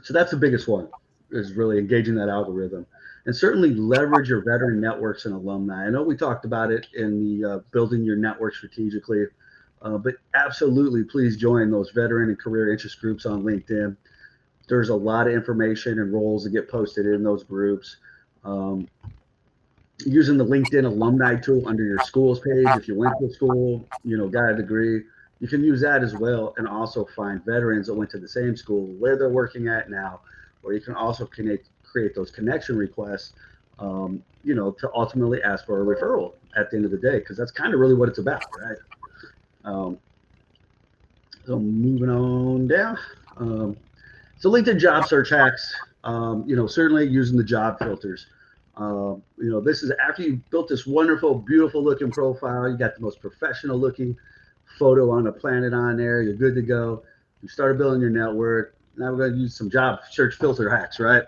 So that's the biggest one, is really engaging that algorithm. And certainly leverage your veteran networks and alumni. I know we talked about it in the building your network strategically, but absolutely please join those veteran and career interest groups on LinkedIn. There's a lot of information and roles that get posted in those groups. Using the LinkedIn alumni tool under your school's page, if you went to school, you know, got a degree, you can use that as well, and also find veterans that went to the same school where they're working at now, or you can also create those connection requests, you know, to ultimately ask for a referral at the end of the day, because that's kind of really what it's about, right? So moving on down. So LinkedIn job search hacks, you know, certainly using the job filters. You know, this is after you built this wonderful, beautiful looking profile. You got the most professional looking photo on the planet on there. You're good to go. You started building your network. Now we're going to use some job search filter hacks, right?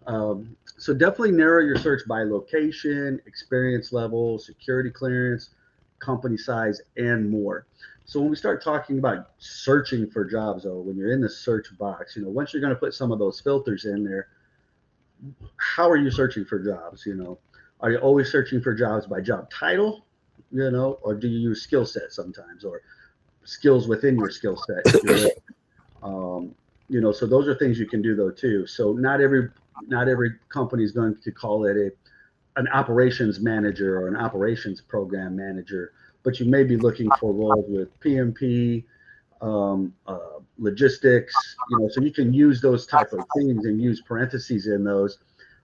So definitely narrow your search by location, experience level, security clearance, company size, and more. So when we start talking about searching for jobs, though, when you're in the search box, you know, once you're going to put some of those filters in there, how are you searching for jobs? You know, are you always searching for jobs by job title, you know, or do you use skill set sometimes, or skills within your skill set? You know, so those are things you can do though too. So not every company is going to call it an operations manager or an operations program manager, but you may be looking for roles with PMP, logistics, you know, so you can use those type of things and use parentheses in those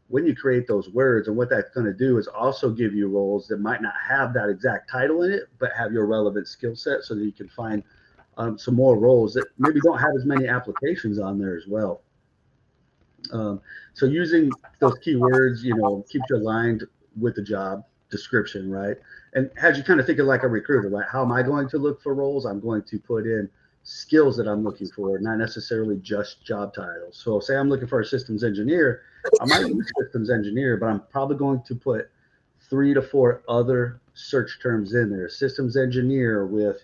when you create those words. And what that's going to do is also give you roles that might not have that exact title in it, but have your relevant skill set, so that you can find some more roles that maybe don't have as many applications on there as well. So using those keywords, you know, keeps you aligned with the job description, right? And has you kind of thinking like a recruiter, right? How am I going to look for roles? I'm going to put in skills that I'm looking for, not necessarily just job titles. So say I'm looking for a systems engineer, I might use systems engineer, but I'm probably going to put 3 to 4 other search terms in there. Systems engineer with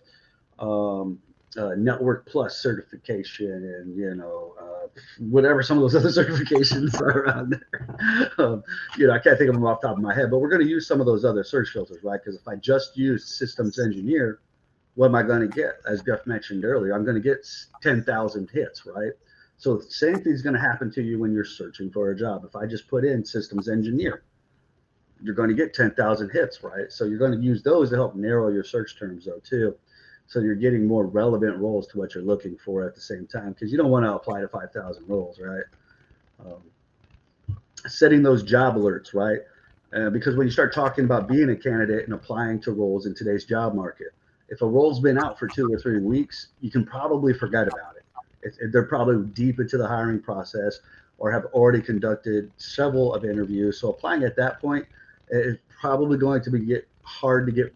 Network Plus certification, and you know, whatever some of those other certifications are on there. You know, I can't think of them off the top of my head, but we're going to use some of those other search filters, right? Because if I just use systems engineer, what am I going to get? As Jeff mentioned earlier, I'm going to get 10,000 hits, right? So the same thing's going to happen to you when you're searching for a job. If I just put in systems engineer, you're going to get 10,000 hits, right? So you're going to use those to help narrow your search terms though too. So you're getting more relevant roles to what you're looking for at the same time, because you don't want to apply to 5,000 roles, right? Setting those job alerts, right? Because when you start talking about being a candidate and applying to roles in today's job market, if a role's been out for 2 or 3 weeks, you can probably forget about it. They're probably deep into the hiring process or have already conducted several of interviews. So applying at that point is probably going to get hard to get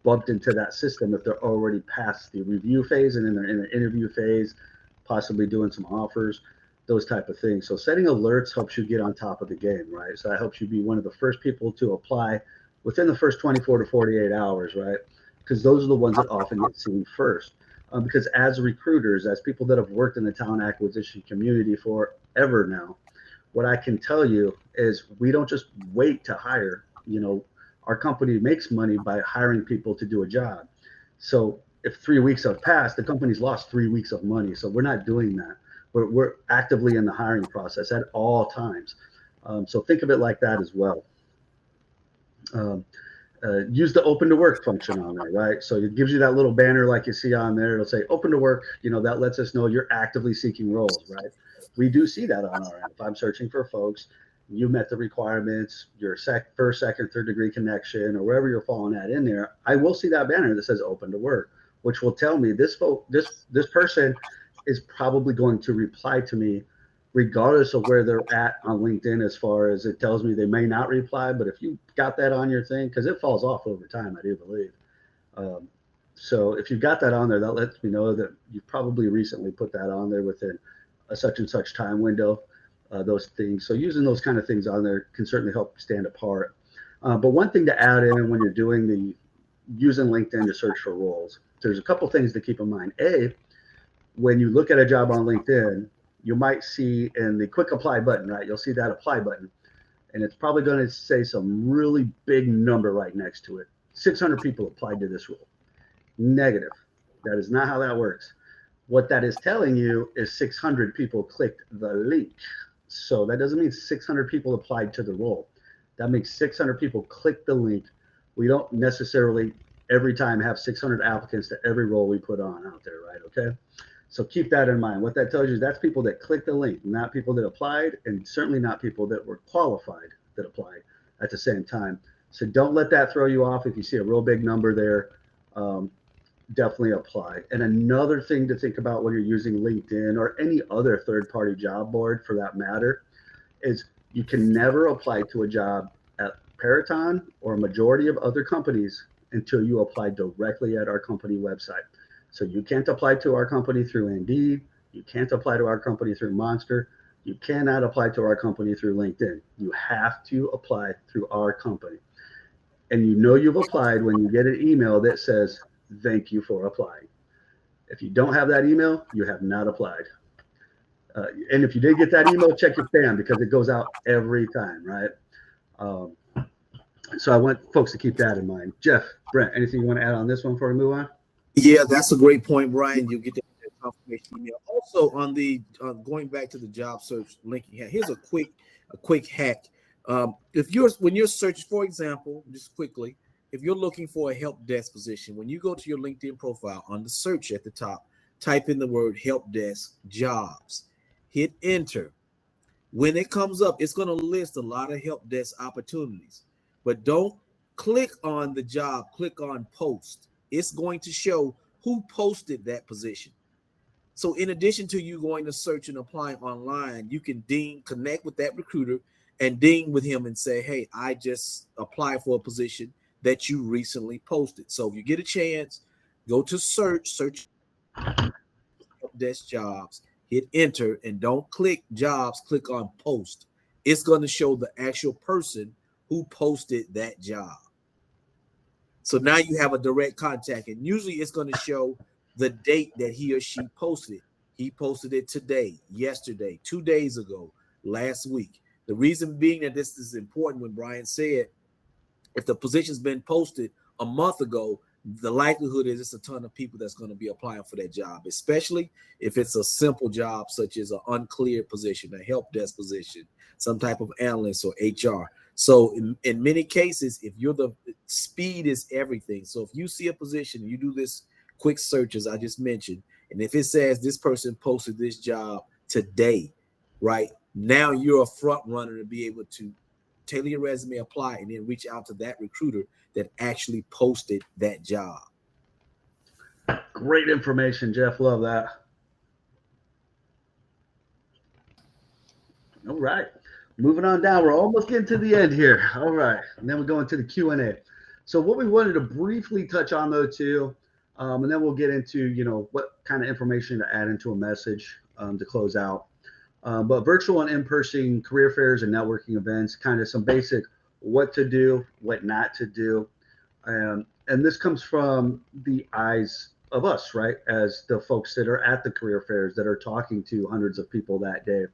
bumped into that system if they're already past the review phase and then they're in the interview phase, possibly doing some offers, those type of things. So setting alerts helps you get on top of the game, right? So that helps you be one of the first people to apply within the first 24 to 48 hours, right? Because those are the ones that often get seen first. Because as recruiters, as people that have worked in the talent acquisition community forever now, what I can tell you is we don't just wait to hire. You know, our company makes money by hiring people to do a job. So if 3 weeks have passed, the company's lost 3 weeks of money. So we're not doing that. We're actively in the hiring process at all times. So think of it like that as well. use the open to work function on there, right? So it gives you that little banner like you see on there. It'll say open to work. That lets us know you're actively seeking roles, right? We do see that on our end. If I'm searching for folks, you met the requirements, your first, second, third degree connection, or wherever you're falling at in there, I will see that banner that says open to work, which will tell me this person is probably going to reply to me regardless of where they're at on LinkedIn. As far as it tells me they may not reply, but if you got that on your thing, because it falls off over time, I do believe. So if you've got that on there, that lets me know that you probably recently put that on there within a such and such time window, those things. So using those kind of things on there can certainly help stand apart. But one thing to add in when you're doing using LinkedIn to search for roles, there's a couple things to keep in mind. A, when you look at a job on LinkedIn, you might see in the quick apply button, right? You'll see that apply button, and it's probably going to say some really big number right next to it. 600 people applied to this role. Negative. That is not how that works. What that is telling you is 600 people clicked the link. So that doesn't mean 600 people applied to the role. That makes 600 people click the link. We don't necessarily every time have 600 applicants to every role we put on out there, right? Okay. So keep that in mind. What that tells you is that's people that clicked the link, not people that applied, and certainly not people that were qualified that applied at the same time. So don't let that throw you off. If you see a real big number there, definitely apply. And another thing to think about when you're using LinkedIn or any other third-party job board for that matter is you can never apply to a job at Peraton or a majority of other companies until you apply directly at our company website. So you can't apply to our company through Indeed. You can't apply to our company through Monster. You cannot apply to our company through LinkedIn. You have to apply through our company. And you've applied when you get an email that says, thank you for applying. If you don't have that email, you have not applied. And if you did get that email, check your spam because it goes out every time, right? So I want folks to keep that in mind. Jeff, Brent, anything you want to add on this one before we move on? Yeah, that's a great point, Brian. You get that confirmation email. Also, on the going back to the job search linking, here's a quick hack. When you're searching, for example, just quickly, if you're looking for a help desk position, when you go to your LinkedIn profile on the search at the top, type in the word help desk jobs, hit enter. When it comes up, it's going to list a lot of help desk opportunities, but don't click on the job, click on post. It's going to show who posted that position. So in addition to you going to search and applying online, you can connect with that recruiter and ding with him and say, hey, I just applied for a position that you recently posted. So if you get a chance, go to search desk jobs, hit enter, and don't click jobs, click on post. It's going to show the actual person who posted that job. So now you have a direct contact, and usually it's going to show the date that he or she posted it. He posted it today, yesterday, 2 days ago, last week. The reason being that this is important when Brian said, if the position's been posted a month ago, the likelihood is it's a ton of people that's going to be applying for that job, especially if it's a simple job such as an uncleared position, a help desk position, some type of analyst or HR. So in many cases, if you're speed is everything. So if you see a position, you do this quick search as I just mentioned, and if it says this person posted this job today, right, now you're a front runner to be able to tailor your resume, apply, and then reach out to that recruiter that actually posted that job. Great information, Jeff. Love that. All right. Moving on down. We're almost getting to the end here. All right. And then we're going to the Q&A. So what we wanted to briefly touch on, though, too, and then we'll get into, what kind of information to add into a message to close out. But virtual and in-person career fairs and networking events, kind of some basic what to do, what not to do. And this comes from the eyes of us, right, as the folks that are at the career fairs that are talking to hundreds of people that day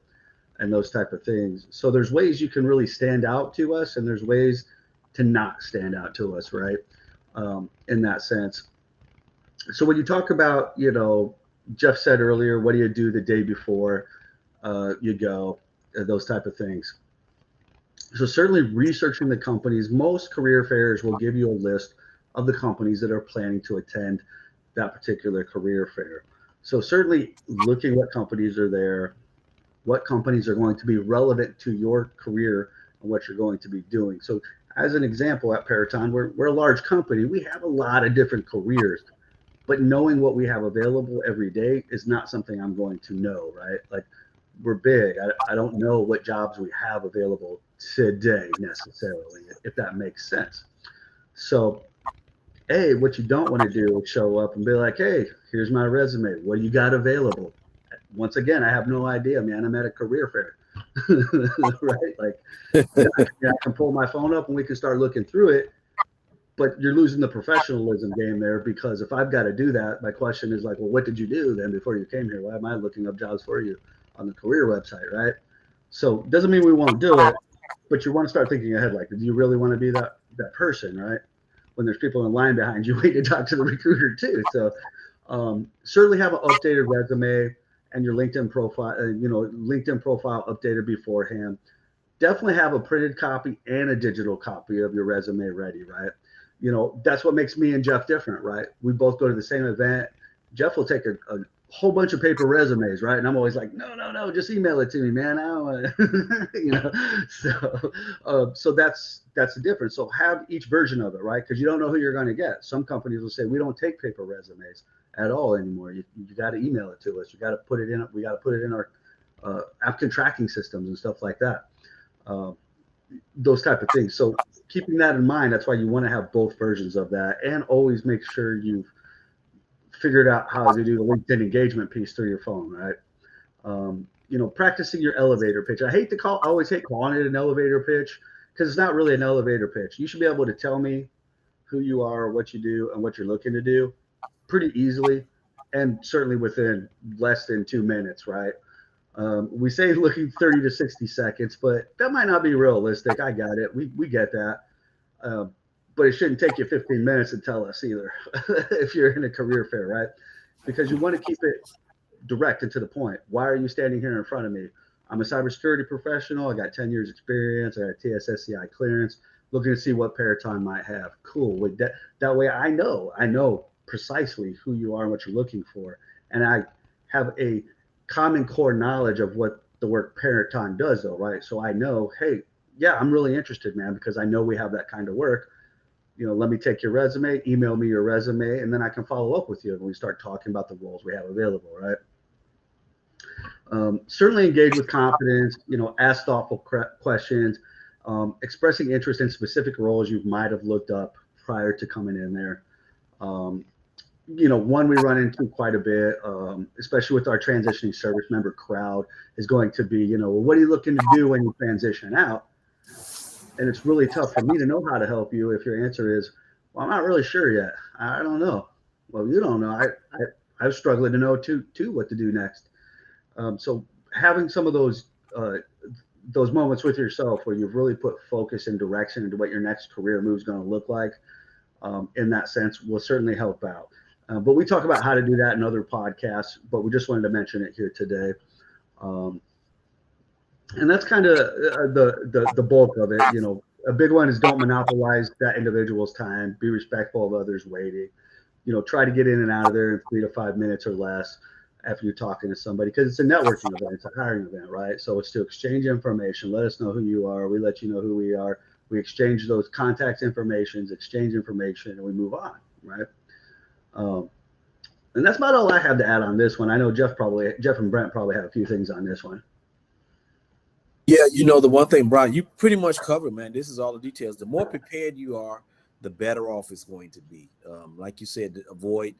and those type of things. So there's ways you can really stand out to us, and there's ways to not stand out to us, right, in that sense. So when you talk about, Jeff said earlier, what do you do the day before you go, those type of things. So certainly researching the companies. Most career fairs will give you a list of the companies that are planning to attend that particular career fair. So certainly looking what companies are there, what companies are going to be relevant to your career and what you're going to be doing. So as an example, at Peraton, we're a large company. We have a lot of different careers, but knowing what we have available every day is not something I'm going to know, right? Like we're big. I don't know what jobs we have available today necessarily, if that makes sense. So, what you don't want to do is show up and be like, hey, here's my resume. What do you got available? Once again, I have no idea, man. I'm at a career fair, right? Like, I can pull my phone up and we can start looking through it, but you're losing the professionalism game there because if I've got to do that, my question is like, well, what did you do then before you came here? Why am I looking up jobs for you on the career website, right? So it doesn't mean we won't do it, but you want to start thinking ahead. Like, do you really want to be that person, right? When there's people in line behind you waiting to talk to the recruiter too. So certainly have an updated resume and your LinkedIn profile, LinkedIn profile updated beforehand. Definitely have a printed copy and a digital copy of your resume ready, right? That's what makes me and Jeff different, right? We both go to the same event. Jeff will take a whole bunch of paper resumes, right? And I'm always like, no, just email it to me, man. I don't want to, so that's the difference. So have each version of it, right? Because you don't know who you're going to get. Some companies will say, we don't take paper resumes at all anymore. You got to email it to us. You got to put it in. We got to put it in our applicant tracking systems and stuff like that. Those type of things. So keeping that in mind, that's why you want to have both versions of that, and always make sure you've figured out how to do the LinkedIn engagement piece through your phone, right? Practicing your elevator pitch. I always hate calling it an elevator pitch because it's not really an elevator pitch. You should be able to tell me who you are, what you do, and what you're looking to do pretty easily, and certainly within less than 2 minutes, right? We say looking 30 to 60 seconds, but that might not be realistic. I got it. We get that. But it shouldn't take you 15 minutes to tell us either if you're in a career fair, right? Because you want to keep it direct and to the point. Why are you standing here in front of me? I'm a cybersecurity professional. I got 10 years experience. I got TSSCI clearance, looking to see what Peraton might have. Cool. With that way I know precisely who you are and what you're looking for. And I have a common core knowledge of what the work Peraton does though, right? So I know, hey, yeah, I'm really interested, man, because I know we have that kind of work. Let me take your resume, email me your resume, and then I can follow up with you when we start talking about the roles we have available, right? Certainly engage with confidence, ask thoughtful questions, expressing interest in specific roles you might have looked up prior to coming in there. One we run into quite a bit, especially with our transitioning service member crowd, is going to be, well, what are you looking to do when you transition out? And it's really tough for me to know how to help you if your answer is, well, I'm not really sure yet. I don't know. Well, you don't know. I'm struggling to know too what to do next. So having some of those moments with yourself where you've really put focus and direction into what your next career move is going to look like, in that sense, will certainly help out. But we talk about how to do that in other podcasts, but we just wanted to mention it here today. And that's kind of the bulk of it. A big one is don't monopolize that individual's time. Be respectful of others waiting. Try to get in and out of there in 3 to 5 minutes or less after you're talking to somebody, because it's a networking event, it's a hiring event, right? So it's to exchange information. Let us know who you are. We let you know who we are. We exchange those contact informations, exchange information, and we move on, right? And that's about all I have to add on this one. I know Jeff and Brent probably have a few things on this one. Yeah, the one thing, Brian, you pretty much covered, man. This is all the details. The more prepared you are, the better off it's going to be. Like you said, avoid,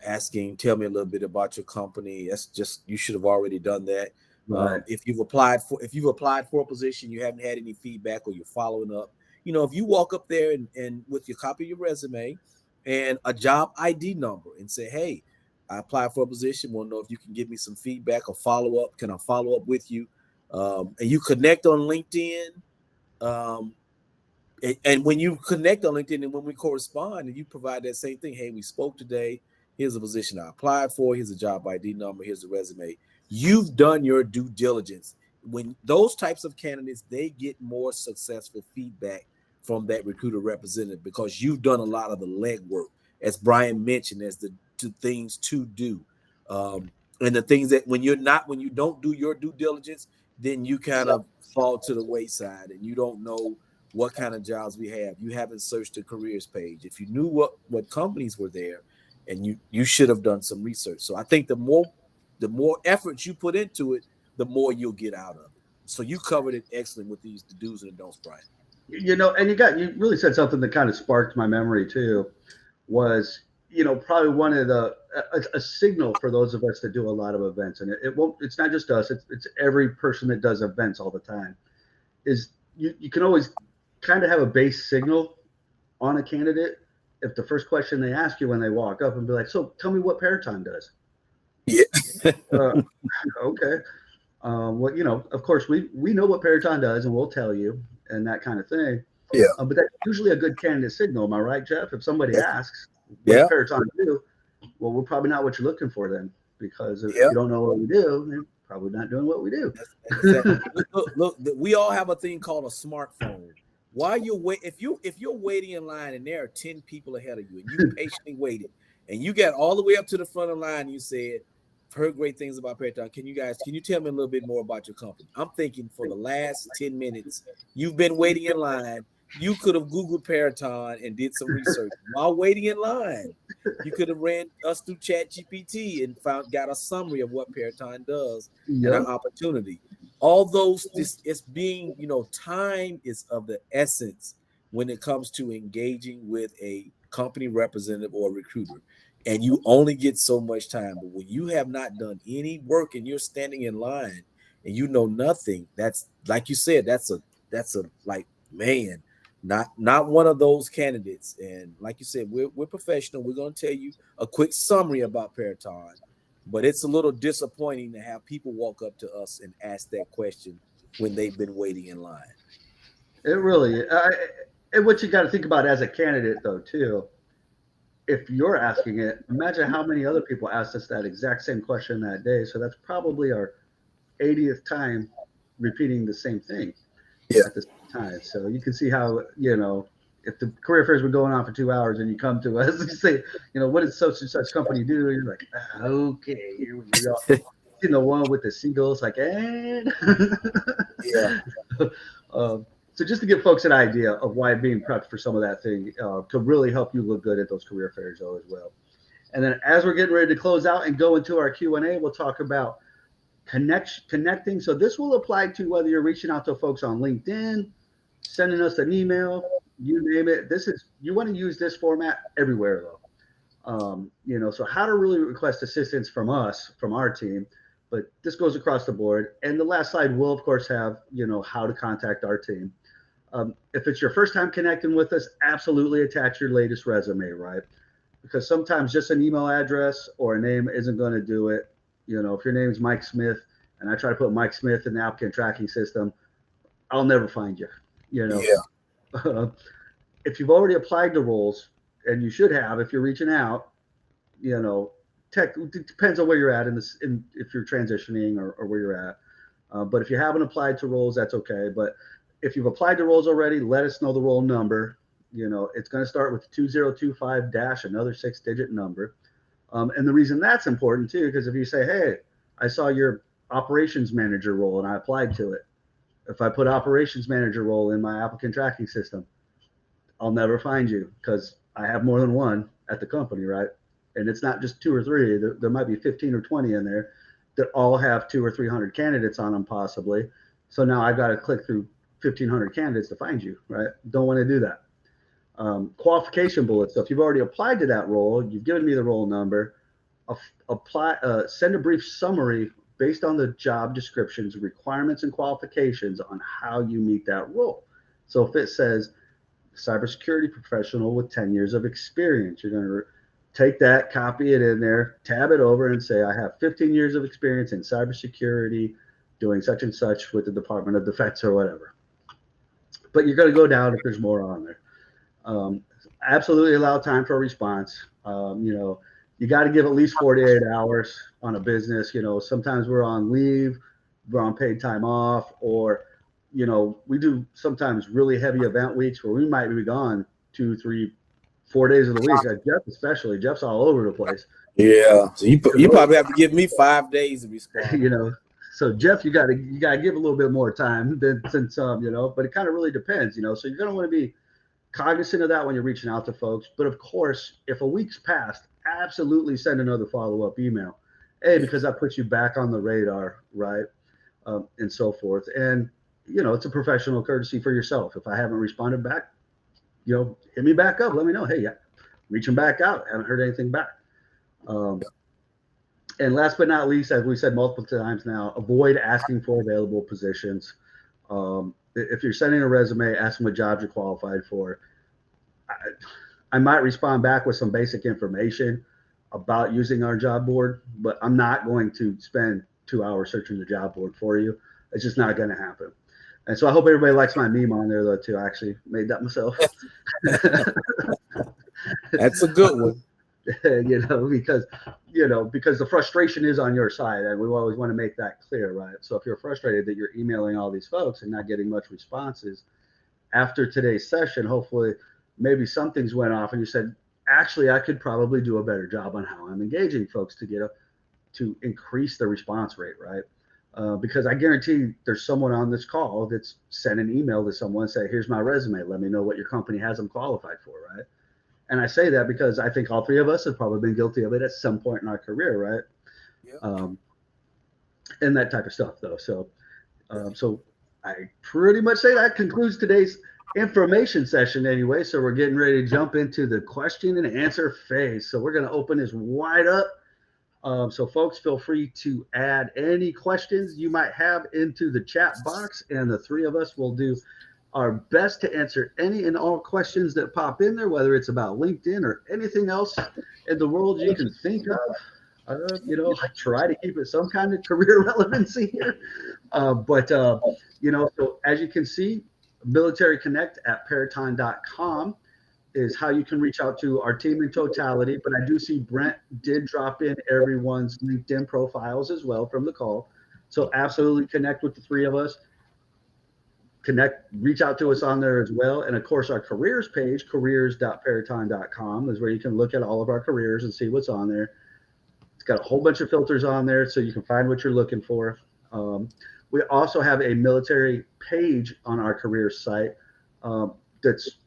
asking, tell me a little bit about your company. That's just, you should have already done that. Right. If you've applied for a position, you haven't had any feedback or you're following up, if you walk up there and with your copy of your resume and a job ID number and say, hey, I applied for a position, want to know if you can give me some feedback or follow up. Can I follow up with you? And you connect on LinkedIn. And when you connect on LinkedIn and when we correspond and you provide that same thing, hey, we spoke today. Here's a position I applied for. Here's a job ID number. Here's a resume. You've done your due diligence. when those types of candidates, they get more successful feedback from that recruiter representative because you've done a lot of the legwork, as Brian mentioned, as the two things to do. And the things that when you don't do your due diligence, then you kind of fall to the wayside and you don't know what kind of jobs we have. You haven't searched the careers page. If you knew what companies were there, and you should have done some research. So I think the more effort you put into it, the more you'll get out of it. So you covered it excellent with the do's and the don'ts, Brian. And you really said something that kind of sparked my memory too, was, probably one of a signal for those of us that do a lot of events, and it's not just us, it's every person that does events all the time, is you can always kind of have a base signal on a candidate if the first question they ask you when they walk up and be like, so tell me what Peraton does. Yeah. Okay. Well, of course we know what Peraton does and we'll tell you and that kind of thing. Yeah. But that's usually a good candidate signal. Am I right, Jeff? If somebody asks, what Yeah. does Peraton do? Well, we're probably not what you're looking for then, because if Yeah. you don't know what we do, then probably not doing what we do. Exactly. Look, we all have a thing called a smartphone. While if you're waiting in line and there are 10 people ahead of you and you patiently waited and you got all the way up to the front of the line and you said, I've heard great things about Peraton. Can you tell me a little bit more about your company? I'm thinking for the last 10 minutes, you've been waiting in line. You could have Googled Peraton and did some research while waiting in line. You could have ran us through ChatGPT and got a summary of what Peraton does and our opportunity. All those, it's being, time is of the essence when it comes to engaging with a company representative or recruiter. And you only get so much time. But when you have not done any work and you're standing in line and you know nothing, that's like you said, that's a like, man, not one of those candidates. And like you said, we're professional. We're going to tell you a quick summary about Peraton, but it's a little disappointing to have people walk up to us and ask that question when they've been waiting in line. It really, and what you got to think about as a candidate though, too, if you're asking it, imagine how many other people asked us that exact same question that day. So that's probably our 80th time repeating the same thing at the same time. So you can see how, if the career fairs were going on for 2 hours and you come to us and say, what does such and such company do? You're like, okay, here we go. The one with the seagulls, like, and Yeah. So just to give folks an idea of why being prepped for some of that thing could really help you look good at those career fairs though as well. And then as we're getting ready to close out and go into our Q&A, we'll talk about connecting. So this will apply to whether you're reaching out to folks on LinkedIn, sending us an email, you name it. You want to use this format everywhere though. So how to really request assistance from us, from our team, but this goes across the board. And the last slide will of course have, how to contact our team. If it's your first time connecting with us, absolutely attach your latest resume, right? Because sometimes just an email address or a name isn't going to do it. If your name is Mike Smith and I try to put Mike Smith in the applicant tracking system, I'll never find you, Yeah. If you've already applied to roles, and you should have, if you're reaching out, it depends on where you're at if you're transitioning or where you're at. But if you haven't applied to roles, that's okay. But if you've applied to roles already, let us know the role number. It's going to start with 2025 dash another 6-digit number. And the reason that's important too, because if you say, hey, I saw your operations manager role and I applied to it. If I put operations manager role in my applicant tracking system, I'll never find you because I have more than one at the company, right? And it's not just 2 or 3. There might be 15 or 20 in there that all have 200 or 300 candidates on them possibly. So now I've got to click through 1,500 candidates to find you, right? Don't want to do that. Qualification bullets. So if you've already applied to that role, you've given me the role number, send a brief summary based on the job descriptions, requirements, and qualifications on how you meet that role. So if it says cybersecurity professional with 10 years of experience, you're going to take that, copy it in there, tab it over and say, I have 15 years of experience in cybersecurity doing such and such with the Department of Defense or whatever. But you're going to go down if there's more on there. Absolutely allow time for a response. You got to give at least 48 hours on a business. Sometimes we're on leave, we're on paid time off, or, you know, we do sometimes really heavy event weeks where we might be gone 2, 3, 4 days of the week. Jeff especially, Jeff's all over the place. Yeah. So you probably have to give me 5 days to respond. You know, so Jeff, you gotta give a little bit more time than some, you know, but it kind of really depends, you know. So you're gonna want to be cognizant of that when you're reaching out to folks. But of course, if a week's passed, absolutely send another follow-up email. Because that puts you back on the radar, right? And so forth. And, you know, it's a professional courtesy for yourself. If I haven't responded back, you know, hit me back up. Let me know, hey, yeah, reaching back out. Haven't heard anything back. And last but not least, as we said multiple times now, avoid asking for available positions. If you're sending a resume, ask them what jobs you're qualified for. I might respond back with some basic information about using our job board, but I'm not going to spend 2 hours searching the job board for you. It's just not going to happen. And so I hope everybody likes my meme on there, though, too. I actually made that myself. That's a good one. because the frustration is on your side, and we always want to make that clear, right? So if you're frustrated that you're emailing all these folks and not getting much responses after today's session, hopefully maybe some things went off and you said, actually, I could probably do a better job on how I'm engaging folks to increase the response rate, right? Because I guarantee there's someone on this call that's sent an email to someone, say, here's my resume. Let me know what your company has them qualified for, right? And I say that because I think all three of us have probably been guilty of it at some point in our career, right? Yeah. And that type of stuff, though. So I pretty much say that concludes today's information session anyway. So we're getting ready to jump into the question and answer phase. So we're going to open this wide up. So folks, feel free to add any questions you might have into the chat box, and the three of us will do our best to answer any and all questions that pop in there, whether it's about LinkedIn or anything else in the world you can think of. I try to keep it some kind of career relevancy here. So as you can see, Military Connect at Peraton.com is how you can reach out to our team in totality. But I do see Brent did drop in everyone's LinkedIn profiles as well from the call. So absolutely connect with the three of us. Reach out to us on there as well. And of course, our careers page, careers.peraton.com, is where you can look at all of our careers and see what's on there. It's got a whole bunch of filters on there so you can find what you're looking for. We also have a military page on our careers site that's,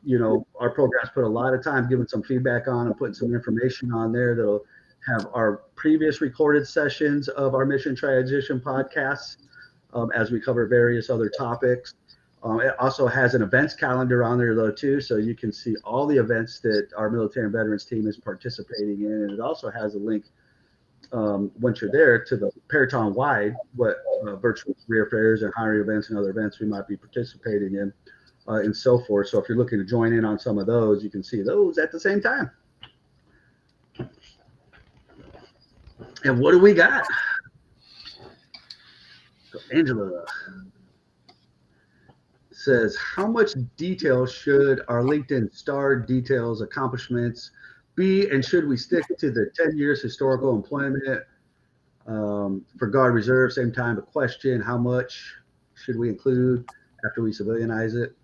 our programs put a lot of time giving some feedback on and putting some information on there that'll have our previous recorded sessions of our Mission Transition podcasts as we cover various other topics. It also has an events calendar on there, though, too, so you can see all the events that our military and veterans team is participating in. And it also has a link, once you're there, to the Peraton-wide, what virtual career fairs and hiring events and other events we might be participating in, and so forth. So if you're looking to join in on some of those, you can see those at the same time. And what do we got? So Angela says, how much detail should our LinkedIn star details accomplishments be, and should we stick to the 10 years historical employment for Guard Reserve? Same time, a question, how much should we include after we civilianize it?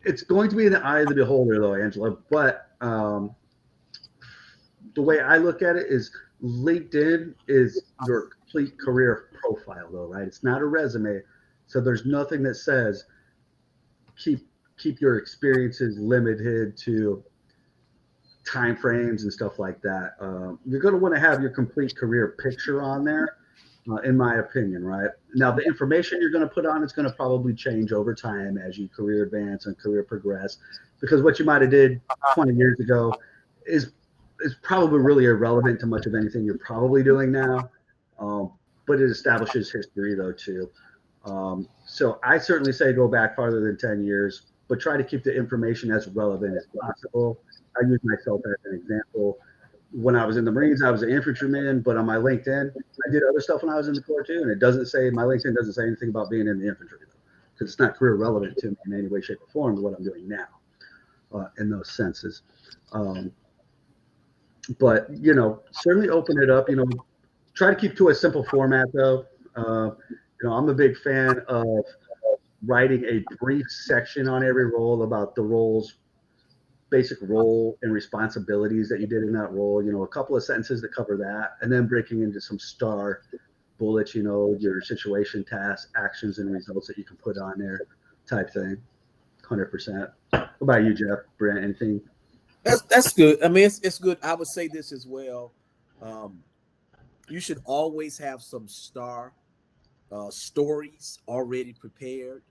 It's going to be in the eye of the beholder, though, Angela, but the way I look at it is LinkedIn is your complete career profile, though, right? It's not a resume. So there's nothing that says keep your experiences limited to time frames and stuff like that. You're going to want to have your complete career picture on there, in my opinion, right? Now, the information you're going to put on is going to probably change over time as you career advance and career progress, because what you might have did 20 years ago is probably really irrelevant to much of anything you're probably doing now. But it establishes history, though, too. So I certainly say go back farther than 10 years, but try to keep the information as relevant as possible. I use myself as an example. When I was in the Marines, I was an infantryman, but on my LinkedIn, I did other stuff when I was in the Corps too. And my LinkedIn doesn't say anything about being in the infantry, because it's not career relevant to me in any way, shape, or form to what I'm doing now, in those senses. But, certainly open it up, try to keep to a simple format though. I'm a big fan of writing a brief section on every role about the role's basic role and responsibilities that you did in that role. A couple of sentences that cover that, and then breaking into some star bullets. Your situation, tasks, actions, and results that you can put on there, type thing. 100%. What about you, Jeff? Brent, anything? That's good. I mean, it's good. I would say this as well. You should always have some star stories already prepared.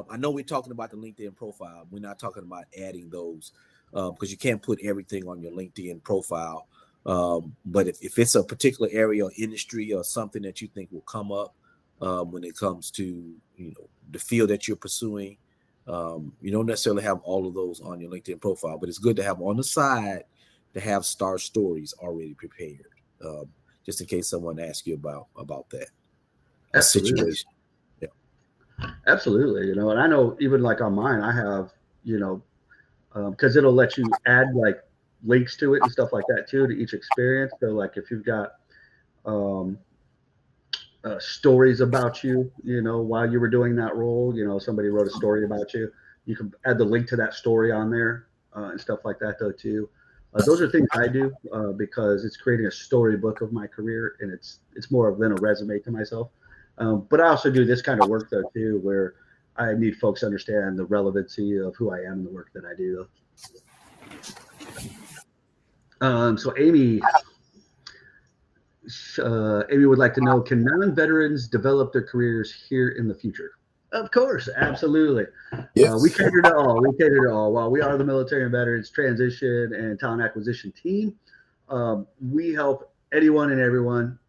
I know we're talking about the LinkedIn profile. We're not talking about adding those because you can't put everything on your LinkedIn profile. But if it's a particular area or industry or something that you think will come up when it comes to the field that you're pursuing, you don't necessarily have all of those on your LinkedIn profile, but it's good to have on the side to have star stories already prepared, just in case someone asks you about that situation. Yeah, absolutely. And I know even like on mine, I have because it'll let you add like links to it and stuff like that too to each experience. So like if you've got stories about you, while you were doing that role, somebody wrote a story about you, you can add the link to that story on there and stuff like that though too. Those are things I do because it's creating a storybook of my career, and it's more than a resume to myself. But I also do this kind of work though too, where I need folks to understand the relevancy of who I am and the work that I do. So Amy would like to know, can non-veterans develop their careers here in the future? Of course, absolutely. Yes. We cater to all. While we are the Military and Veterans Transition and Talent Acquisition team, we help anyone and everyone.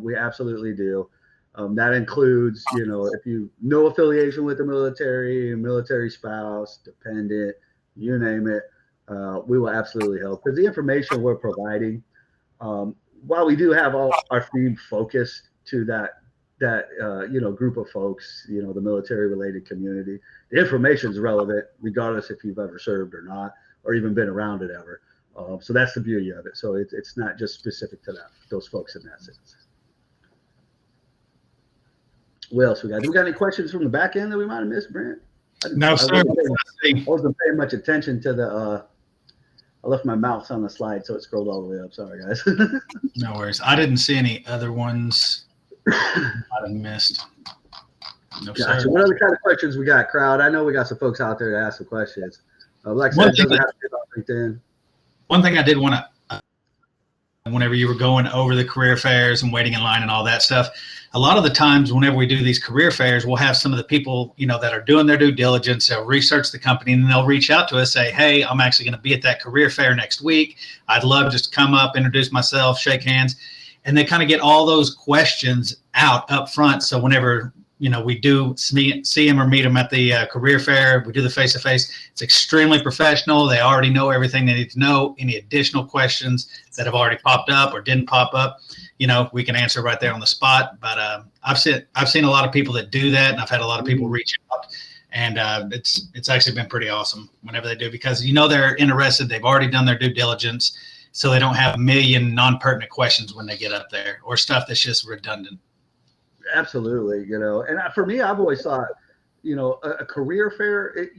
We absolutely do. That includes, if you no affiliation with the military spouse, dependent, you name it, we will absolutely help. Because the information we're providing, while we do have all our theme focused to that group of folks, the military related community, the information is relevant regardless if you've ever served or not, or even been around it ever. So that's the beauty of it. So it's not just specific to those folks in that sense. What else we got? Do we got any questions from the back end that we might have missed, Brent? No, sir. I wasn't paying much attention to the. I left my mouse on the slide, so it scrolled all the way up. Sorry, guys. No worries. I didn't see any other ones I missed. No, Gotcha. sir. What other kind of questions we got, crowd? I know we got some folks out there to ask some questions. Like I said, it doesn't have to be about LinkedIn. One thing I did want to, whenever you were going over the career fairs and waiting in line and all that stuff, a lot of the times whenever we do these career fairs, we'll have some of the people, that are doing their due diligence. They'll research the company and they'll reach out to us, say, hey, I'm actually going to be at that career fair next week. I'd love just to come up, introduce myself, shake hands. And they kind of get all those questions out up front. So whenever, we do see them or meet them at the career fair, we do the face-to-face, it's extremely professional. They already know everything they need to know. Any additional questions that have already popped up or didn't pop up, we can answer right there on the spot. But I've seen a lot of people that do that, and I've had a lot of people reach out, and it's actually been pretty awesome whenever they do, because they're interested. They've already done their due diligence, so they don't have a million non-pertinent questions when they get up there or stuff that's just redundant. Absolutely, and for me, I've always thought, a career fair,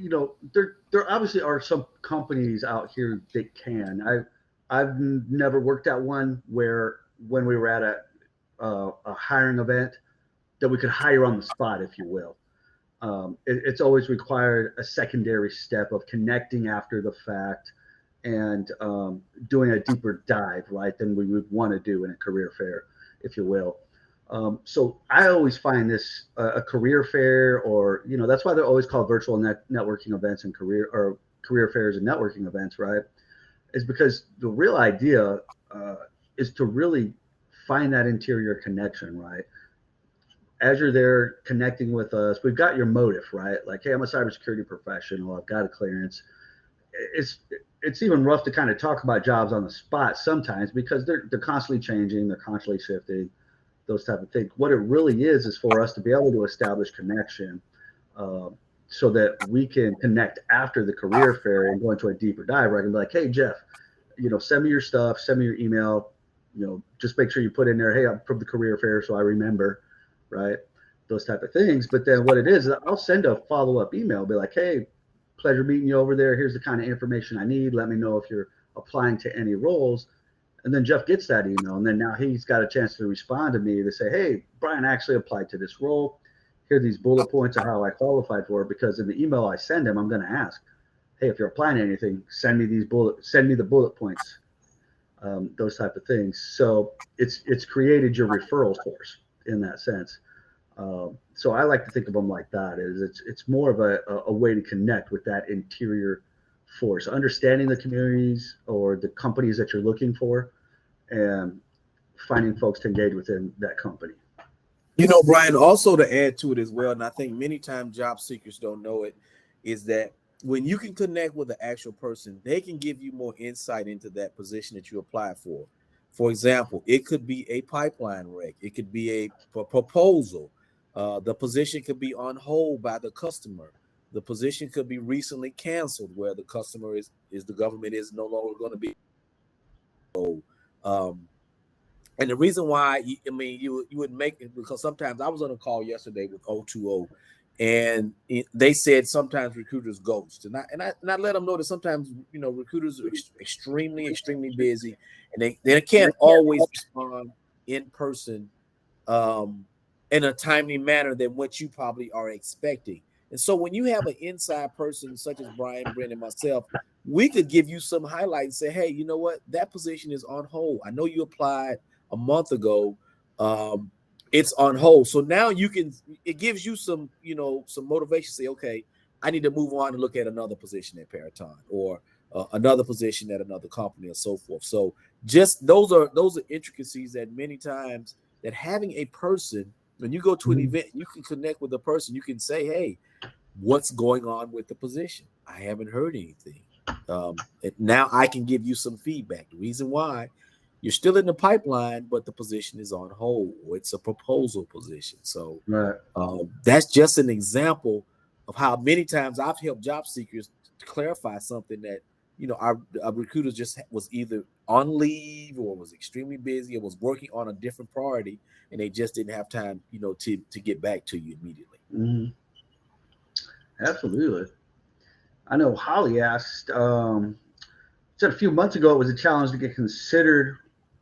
there obviously are some companies out here that can. I've never worked at one where when we were at a hiring event that we could hire on the spot, if you will. It's always required a secondary step of connecting after the fact and doing a deeper dive, right, than we would want to do in a career fair, if you will. So I always find this a career fair, or that's why they're always called virtual networking events and career fairs and networking events, right? Is because the real idea is to really find that interior connection, right? As you're there connecting with us, we've got your motive, right? Like, hey, I'm a cybersecurity professional. I've got a clearance. It's even rough to kind of talk about jobs on the spot sometimes because they're constantly changing, they're constantly shifting, those type of things. What it really is for us to be able to establish connection so that we can connect after the career fair and go into a deeper dive. Where I can be like, hey, Jeff, send me your stuff, send me your email, just make sure you put in there, hey, I'm from the career fair, so I remember, right? Those type of things. But then what it is, I'll send a follow-up email, be like, hey, pleasure meeting you over there. Here's the kind of information I need. Let me know if you're applying to any roles. And then Jeff gets that email, and then now he's got a chance to respond to me to say, hey, Brian actually applied to this role. Here are these bullet points of how I qualified for it, because in the email I send him, I'm going to ask, hey, if you're applying to anything, send me the bullet points, those type of things. So it's created your referral source in that sense. So I like to think of them like that. It's more of a way to connect with that interior force, understanding the communities or the companies that you're looking for, and finding folks to engage within that company. Brian, also to add to it as well, and I think many times job seekers don't know it, is that when you can connect with the actual person, they can give you more insight into that position that you applied for. For example, it could be a pipeline rec. It could be a proposal. The position could be on hold by the customer. The position could be recently canceled, where the customer is the government is no longer going to be. So, and the reason why, you would make it, because sometimes I was on a call yesterday with O2O, and they said sometimes recruiters ghost, and I let them know that sometimes recruiters are extremely busy, and they can't always respond in person in a timely manner than what you probably are expecting. And so when you have an inside person such as Brian, Brent, and myself, we could give you some highlights and say, hey, you know what? That position is on hold. I know you applied a month ago. It's on hold. So now it gives you some motivation to say, okay, I need to move on and look at another position at Peraton, or another position at another company, and so forth. So just those are intricacies that many times that having a person, when you go to an event, you can connect with the person. You can say, hey, what's going on with the position? I haven't heard anything. Now I can give you some feedback. The reason why, you're still in the pipeline, but the position is on hold, or it's a proposal position. So that's just an example of how many times I've helped job seekers to clarify something that, our recruiter just was either on leave, or was extremely busy, or was working on a different priority, and they just didn't have time, to get back to you immediately. Mm-hmm. Absolutely. I know Holly asked, said a few months ago it was a challenge to get considered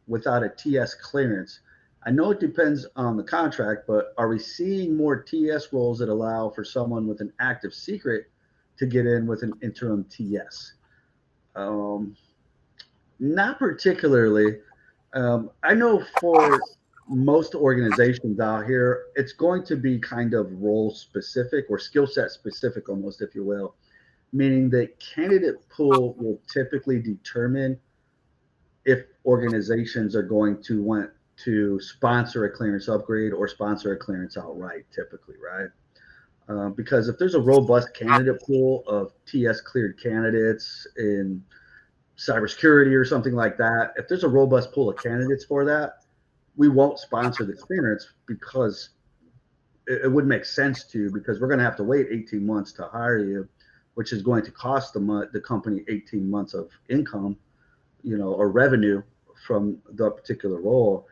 without a TS clearance. I know it depends on the contract, but are we seeing more TS roles that allow for someone with an active secret to get in with an interim TS? Not particularly. I know for most organizations out here, it's going to be kind of role specific or skill set specific, almost, if you will, meaning that candidate pool will typically determine if organizations are going to want to sponsor a clearance upgrade or sponsor a clearance outright, typically, right? Because if there's a robust candidate pool of TS cleared candidates in cybersecurity or something like that, if there's a robust pool of candidates for that, we won't sponsor the clearance, because it wouldn't make sense to, because we're going to have to wait 18 months to hire you, which is going to cost the company 18 months of income, or revenue from the particular role,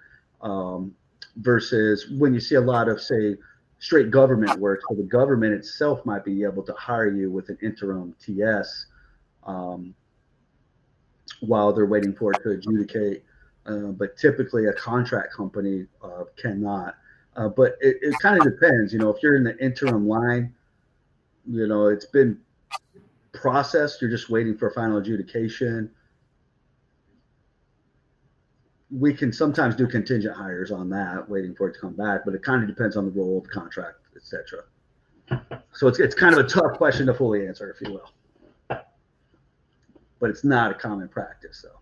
versus when you see a lot of, say, straight government work. So the government itself might be able to hire you with an interim TS while they're waiting for it to adjudicate. But typically a contract company cannot. But it kind of depends. If you're in the interim line, it's been processed, you're just waiting for final adjudication. We can sometimes do contingent hires on that, waiting for it to come back, but it kind of depends on the role of the contract, etc. So it's kind of a tough question to fully answer, if you will. But it's not a common practice, though.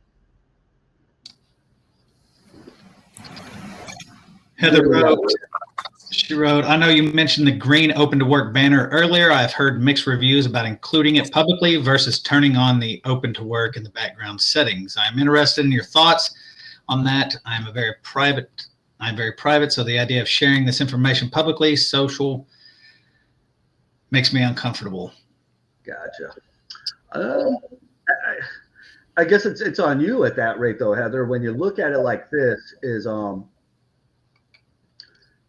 Heather wrote, I know you mentioned the green open to work banner earlier. I've heard mixed reviews about including it publicly versus turning on the open to work in the background settings. I'm interested in your thoughts on that. I'm very private, so the idea of sharing this information publicly, social, makes me uncomfortable. Gotcha. I guess it's on you at that rate though, Heather. When you look at it like this, is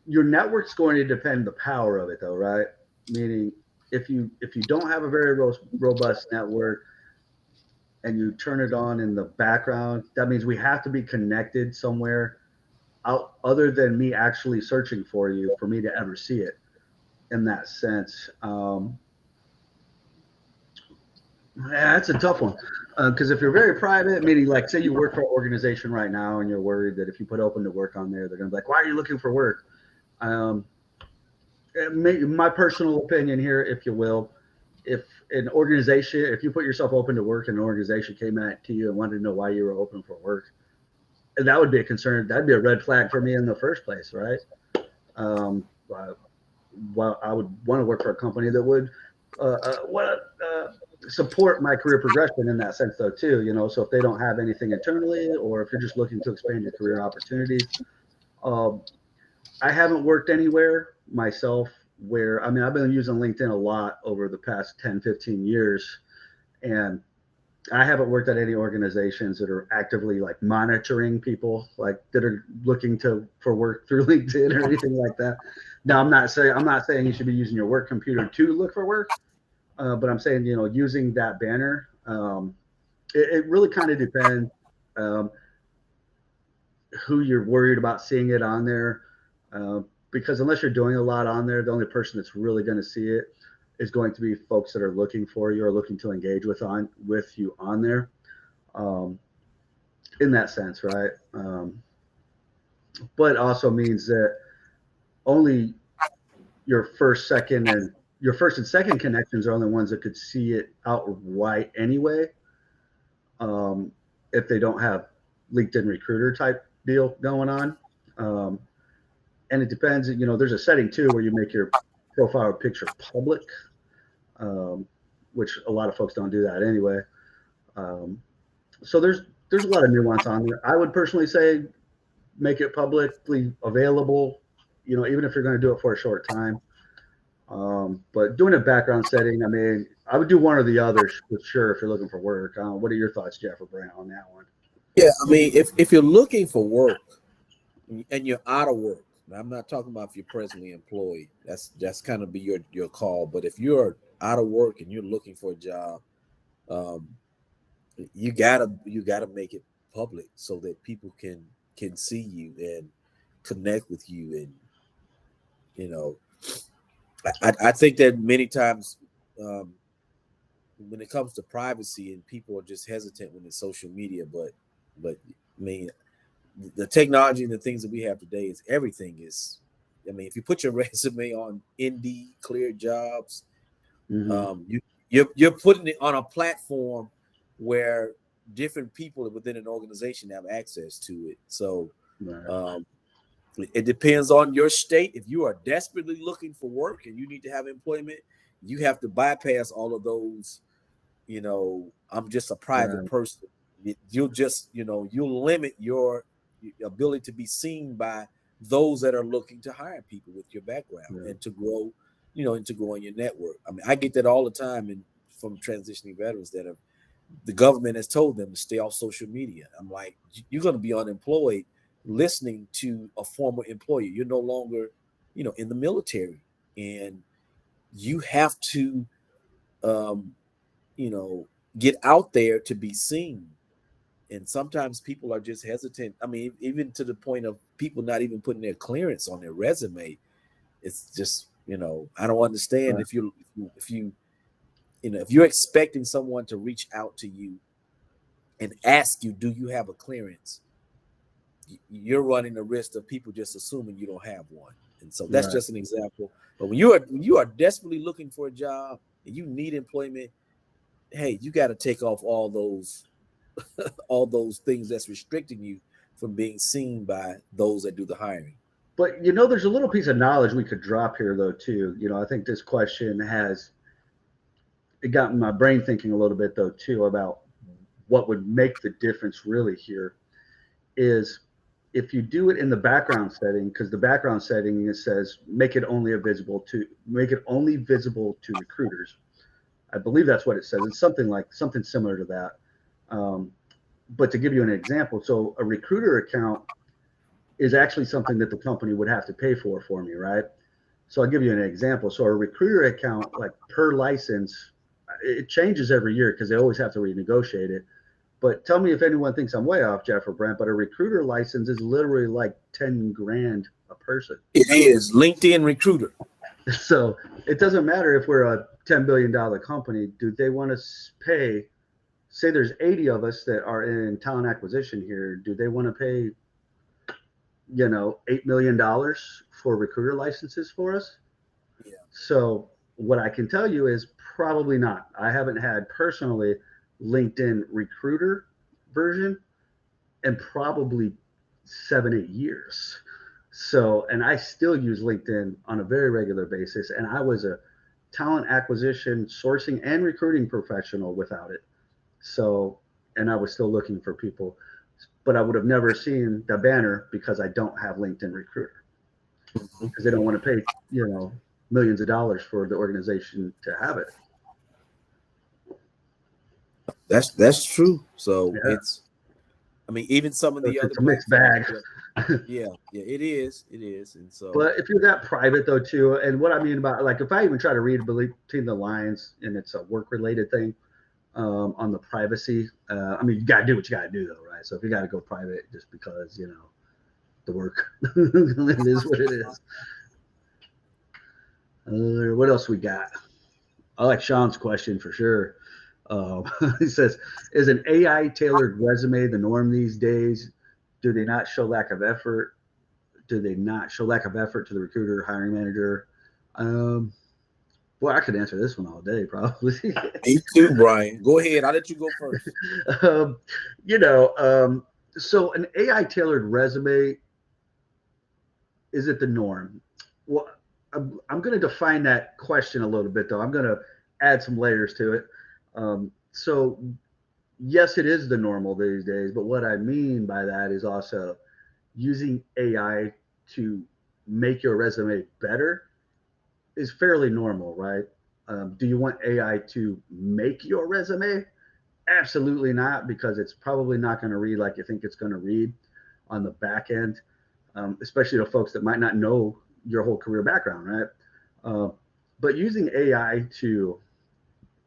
your network's going to depend the power of it though, right? Meaning if you don't have a very robust network and you turn it on in the background, that means we have to be connected somewhere out other than me actually searching for you for me to ever see it in that sense. Yeah, that's a tough one. Because if you're very private, meaning like say you work for an organization right now and you're worried that if you put open to work on there, they're going to be like, why are you looking for work? My personal opinion here, if you will, if an organization, if you put yourself open to work and an organization came at to you and wanted to know why you were open for work, that would be a concern. That'd be a red flag for me in the first place, right? Well, I would want to work for a company that would support my career progression in that sense, though, too. You know, so if they don't have anything internally, or if you're just looking to expand your career opportunities, I haven't worked anywhere myself where, I mean, I've been using LinkedIn a lot over the past 10, 15 years, and I haven't worked at any organizations that are actively like monitoring people, like that are looking for work through LinkedIn or anything like that. Now, I'm not saying you should be using your work computer to look for work, but I'm saying, you know, using that banner, it really kind of depends who you're worried about seeing it on there. Because unless you're doing a lot on there, the only person that's really going to see it is going to be folks that are looking for you or looking to engage with you on there. In that sense, right? But also means that only your first and second connections are only ones that could see it outright anyway. If they don't have LinkedIn recruiter type deal going on. And it depends, you know, there's a setting too where you make your profile picture public, which a lot of folks don't do that anyway. So there's a lot of nuance on there. I would personally say make it publicly available, you know, even if you're going to do it for a short time. But doing a background setting, I mean, I would do one or the other for sure if you're looking for work. What are your thoughts, Jeff or Brent, on that one? Yeah, I mean, if you're looking for work and you're out of work, now, I'm not talking about if you're presently employed. That's kind of be your call. But if you're out of work and you're looking for a job, you gotta make it public so that people can see you and connect with you. And you know, I think that many times when it comes to privacy, and people are just hesitant when it's social media, but I mean, the technology and the things that we have today is everything is. I mean, if you put your resume on Indeed, Clear Jobs, you're putting it on a platform where different people within an organization have access to it. So it depends on your state. If you are desperately looking for work and you need to have employment, you have to bypass all of those. You know, I'm just a private person. You'll just, you know, you'll limit your ability to be seen by those that are looking to hire people with your background and to grow, you know, and to grow in your network. I mean, I get that all the time from transitioning veterans that the government has told them to stay off social media. I'm like, you're going to be unemployed listening to a former employer. You're no longer, you know, in the military, and you have to, you know, get out there to be seen. And sometimes people are just hesitant. I mean, even to the point of people not even putting their clearance on their resume. It's just, you know, I don't understand if you're expecting someone to reach out to you and ask you, do you have a clearance? You're running the risk of people just assuming you don't have one. And so that's just an example. But when you are desperately looking for a job and you need employment, hey, you got to take off all those things that's restricting you from being seen by those that do the hiring. But, you know, there's a little piece of knowledge we could drop here, though, too. You know, I think this question it got my brain thinking a little bit, though, too, about what would make the difference really here is if you do it in the background setting, because the background setting, it says make it only visible to recruiters. I believe that's what it says. It's something similar to that. But to give you an example, so a recruiter account is actually something that the company would have to pay for me, right? So I'll give you an example. So a recruiter account, like per license, it changes every year because they always have to renegotiate it. But tell me if anyone thinks I'm way off, Jeff or Brent, but a recruiter license is literally like 10 grand a person. It is LinkedIn Recruiter. So it doesn't matter if we're a $10 billion company. Do they want to pay, say there's 80 of us that are in talent acquisition here. Do they want to pay, $8 million for recruiter licenses for us? Yeah. So what I can tell you is probably not. I haven't had personally LinkedIn Recruiter version in probably 7-8 years. So, and I still use LinkedIn on a very regular basis. And I was a talent acquisition, sourcing, and recruiting professional without it. So, and I was still looking for people, but I would have never seen the banner because I don't have LinkedIn Recruiter, because they don't want to pay, millions of dollars for the organization to have it. That's true. So Yeah. even some of the It's other a mixed bag. Yeah, it is. And so, But if you're that private though too, and what I mean about, like, if I even try to read between the lines and it's a work related thing, on the privacy, you gotta do what you gotta do though, right? So if you gotta go private just because, the work, it is what it is. What else we got? I like Sean's question for sure. He says, is an AI tailored resume the norm these days? Do they not show lack of effort? Do they not show lack of effort to the recruiter, hiring manager? Boy, I could answer this one all day, probably. Me too, Brian. Go ahead. I'll let you go first. So an AI tailored resume, is it the norm? Well, I'm going to define that question a little bit, though. I'm going to add some layers to it. So yes, it is the normal these days, but what I mean by that is also using AI to make your resume better is fairly normal, right? Do you want AI to make your resume? Absolutely not, because it's probably not going to read like you think it's going to read on the back end, especially to folks that might not know your whole career background, right? But using AI to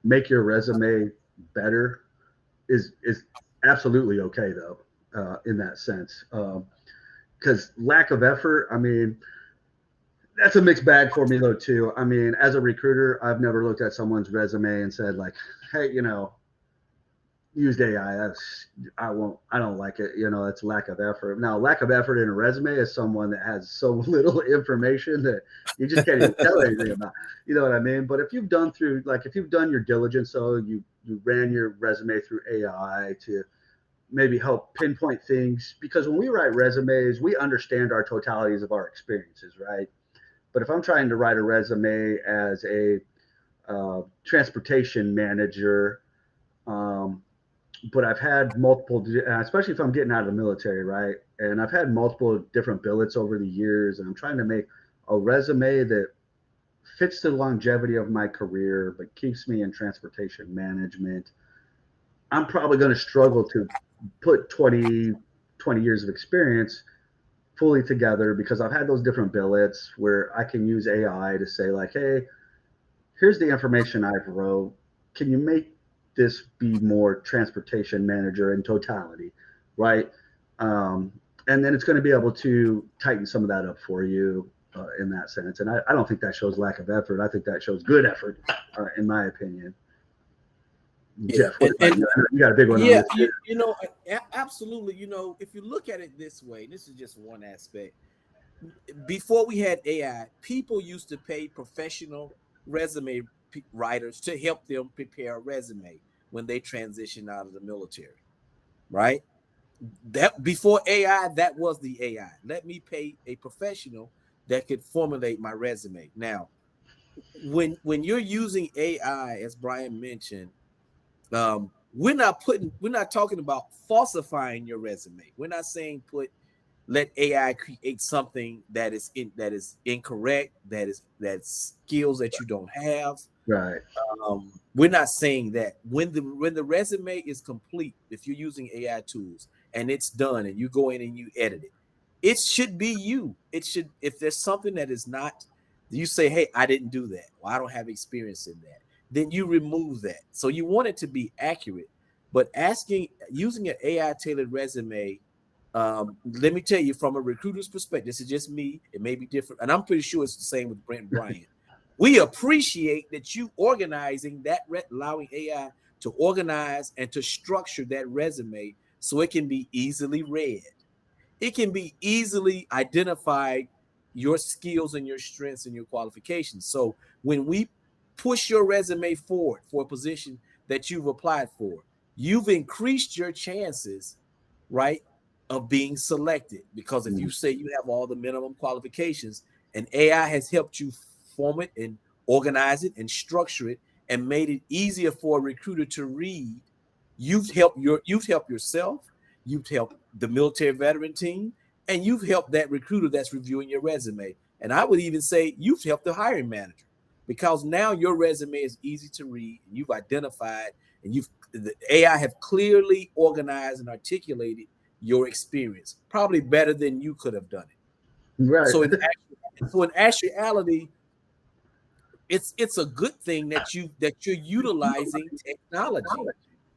make your resume better is absolutely okay, though, in that sense. Because lack of effort, that's a mixed bag for me, though, too. As a recruiter, I've never looked at someone's resume and said, like, hey, used AI. I don't like it. It's lack of effort. Now, lack of effort in a resume is someone that has so little information that you just can't even tell anything about. You know what I mean? But if you've done your diligence, so you ran your resume through AI to maybe help pinpoint things, because when we write resumes, we understand our totalities of our experiences, right? But if I'm trying to write a resume as a transportation manager, but I've had multiple, especially if I'm getting out of the military, right? And I've had multiple different billets over the years, and I'm trying to make a resume that fits the longevity of my career, but keeps me in transportation management. I'm probably going to struggle to put 20 years of experience fully together, because I've had those different billets where I can use AI to say, like, hey, here's the information I've wrote. Can you make this be more transportation manager in totality, right? And then it's going to be able to tighten some of that up for you in that sense. And I don't think that shows lack of effort. I think that shows good effort, in my opinion. Yeah. Jeff, you got a big one. Yeah, on this. Absolutely. If you look at it this way, this is just one aspect. Before we had AI, people used to pay professional resume writers to help them prepare a resume when they transitioned out of the military, right? That before AI, that was the AI. Let me pay a professional that could formulate my resume. Now, when you're using AI, as Brian mentioned, we're not talking about falsifying your resume. We're not saying let AI create something that is incorrect, that's skills that you don't have. Right. We're not saying that when the resume is complete, if you're using AI tools and it's done and you go in and you edit it, it should be you. It should, if there's something that is not, you say, hey, I didn't do that, or I don't have experience in that, then you remove that. So you want it to be accurate, but using an AI tailored resume, let me tell you, from a recruiter's perspective, this is just me, it may be different, and I'm pretty sure it's the same with Brent Bryant. We appreciate that you organizing that, allowing AI to organize and to structure that resume so it can be easily read. It can be easily identified, your skills and your strengths and your qualifications. So when we push your resume forward for a position that you've applied for, you've increased your chances, right, of being selected. Because if you say you have all the minimum qualifications and AI has helped you form it and organize it and structure it and made it easier for a recruiter to read, you've helped yourself, you've helped the military veteran team, and you've helped that recruiter that's reviewing your resume. And I would even say you've helped the hiring manager, because now your resume is easy to read, and you've identified, and the AI have clearly organized and articulated your experience, probably better than you could have done it. Right. So in actuality, it's a good thing that you're utilizing technology.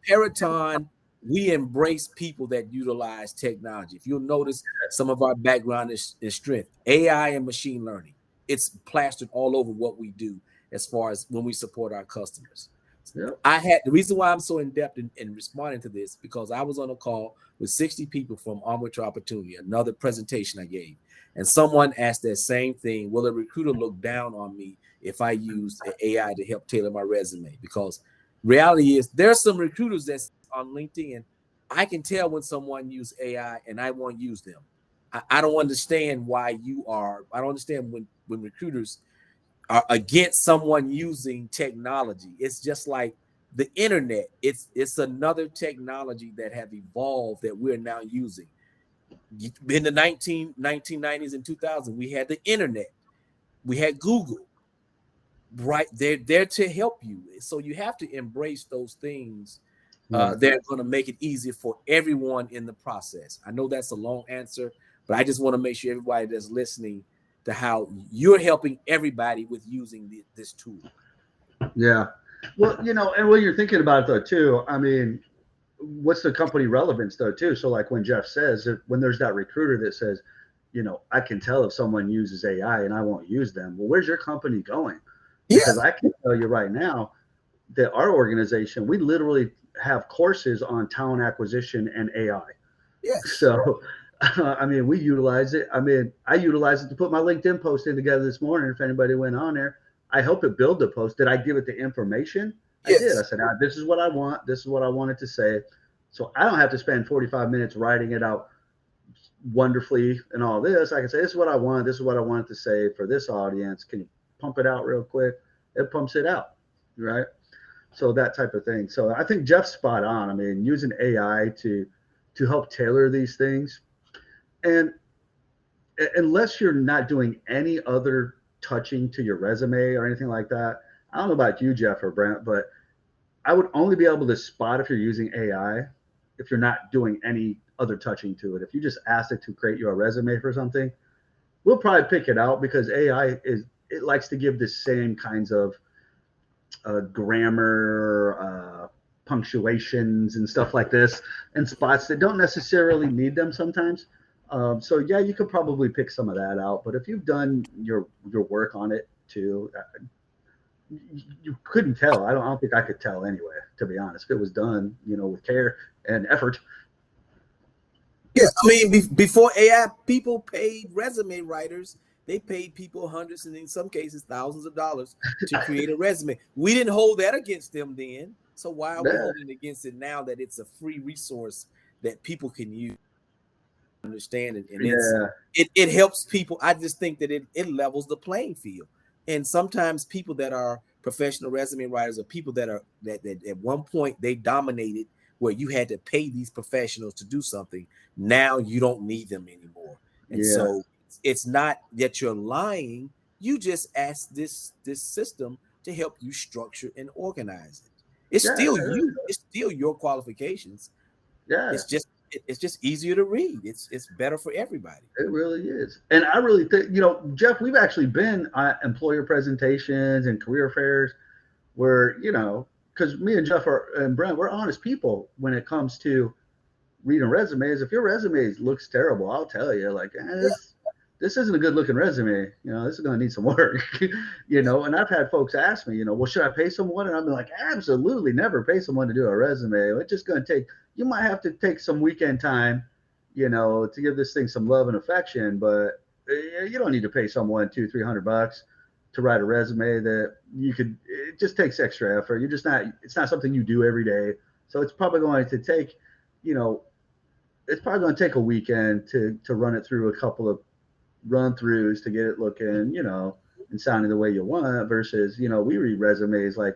Peraton, we embrace people that utilize technology. If you'll notice, some of our background is strength, AI and machine learning. It's plastered all over what we do as far as when we support our customers. Yep. The reason why I'm so in-depth in responding to this, because I was on a call with 60 people from Onward to Opportunity, another presentation I gave, and someone asked that same thing: will a recruiter look down on me if I use an AI to help tailor my resume? Because reality is, there's some recruiters that's on LinkedIn, and I can tell when someone use AI and I won't use them. I don't understand why I don't understand when recruiters are against someone using technology. It's just like the internet. It's another technology that have evolved that we're now using. In the 1990s and 2000s, we had the internet, we had Google, right? They're there to help you. So you have to embrace those things. They're going to make it easier for everyone in the process. I know that's a long answer, but I just want to make sure everybody that's listening to how you're helping everybody with using this tool. Yeah. Well, and when you're thinking about it though, too, I mean, what's the company relevance though, too? So like when Jeff says, when there's that recruiter that says, I can tell if someone uses AI and I won't use them. Well, where's your company going? Because I can tell you right now that our organization, we literally have courses on talent acquisition and AI. Yes. So, I mean, we utilize it. I mean, I utilize it to put my LinkedIn post in together this morning. If anybody went on there, I helped it build the post. Did I give it the information? Yes. I did. I said, this is what I want. This is what I wanted to say. So I don't have to spend 45 minutes writing it out wonderfully and all this. I can say, this is what I want. This is what I wanted to say for this audience. Can you pump it out real quick? It pumps it out, right? So that type of thing. So I think Jeff's spot on. I mean, using AI to help tailor these things. And unless you're not doing any other touching to your resume or anything like that, I don't know about you, Jeff or Brent, but I would only be able to spot if you're using AI if you're not doing any other touching to it. If you just ask it to create your resume for something, we'll probably pick it out, because AI it likes to give the same kinds of grammar, punctuations and stuff like this, and spots that don't necessarily need them sometimes. So yeah, you could probably pick some of that out. But if you've done your work on it too, you couldn't tell. I don't think I could tell anyway, to be honest, if it was done, with care and effort. Yeah, I mean, before AI, people paid resume writers. They paid people hundreds and in some cases thousands of dollars to create a resume. We didn't hold that against them then. So why are we holding against it now that it's a free resource that people can use, understand it? And it helps people. I just think that it levels the playing field. And sometimes people that are professional resume writers are people that at one point they dominated, where you had to pay these professionals to do something. Now you don't need them anymore. And so it's not that you're lying. You just ask this system to help you structure and organize it. It's Yeah, still you. It's still your qualifications. yeah. It's just easier to read. It's better for everybody. It really is. And I really think, Jeff, we've actually been at employer presentations and career fairs where, because me and Jeff and Brent, we're honest people when it comes to reading resumes. If your resume looks terrible, I'll tell you, like, this isn't a good looking resume. This is going to need some work, and I've had folks ask me, well, should I pay someone? And I'm like, absolutely never pay someone to do a resume. It's just going to you might have to take some weekend time, to give this thing some love and affection, but you don't need to pay someone $200-300 to write a resume that it just takes extra effort. It's not something you do every day. So it's probably going to take, it's probably going to take a weekend to run it through a couple of run throughs to get it looking, and sounding the way you want versus, we read resumes like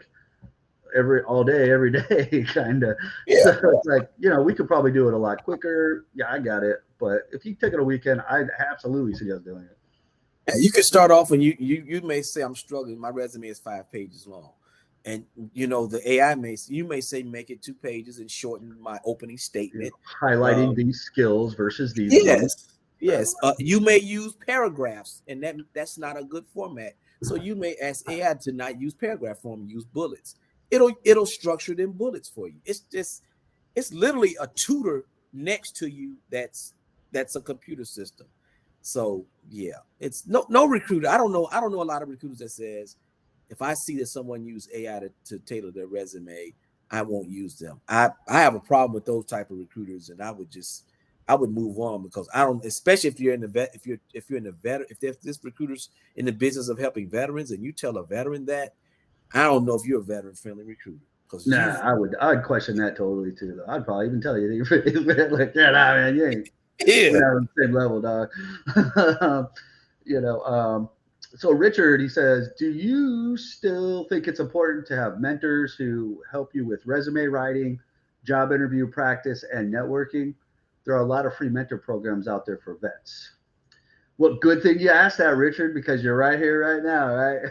all day, every day, kind of. Yeah. So it's like, we could probably do it a lot quicker. Yeah, I got it. But if you take it a weekend, I'd absolutely suggest doing it. And you can start off and you may say, I'm struggling. My resume is 5 pages long. And the AI may say make it 2 pages and shorten my opening statement. Highlighting these skills versus these. Yes. You may use paragraphs, and that's not a good format. So you may ask AI to not use paragraph form, use bullets. It'll structure them bullets for you. It's literally a tutor next to you that's a computer system. So yeah, it's no recruiter. I don't know a lot of recruiters that says if I see that someone use AI to tailor their resume, I won't use them. I have a problem with those type of recruiters, and I would move on because I don't, especially if you're in the if this recruiter's in the business of helping veterans and you tell a veteran that, I don't know if you're a veteran friendly recruiter. Nah, I'd question that totally too. Though. I'd probably even tell you like, yeah, nah, man, you ain't on the same level, dog. So Richard, he says, do you still think it's important to have mentors who help you with resume writing, job interview practice, and networking? There are a lot of free mentor programs out there for vets. Well, good thing you asked that, Richard, because you're right here right now, right?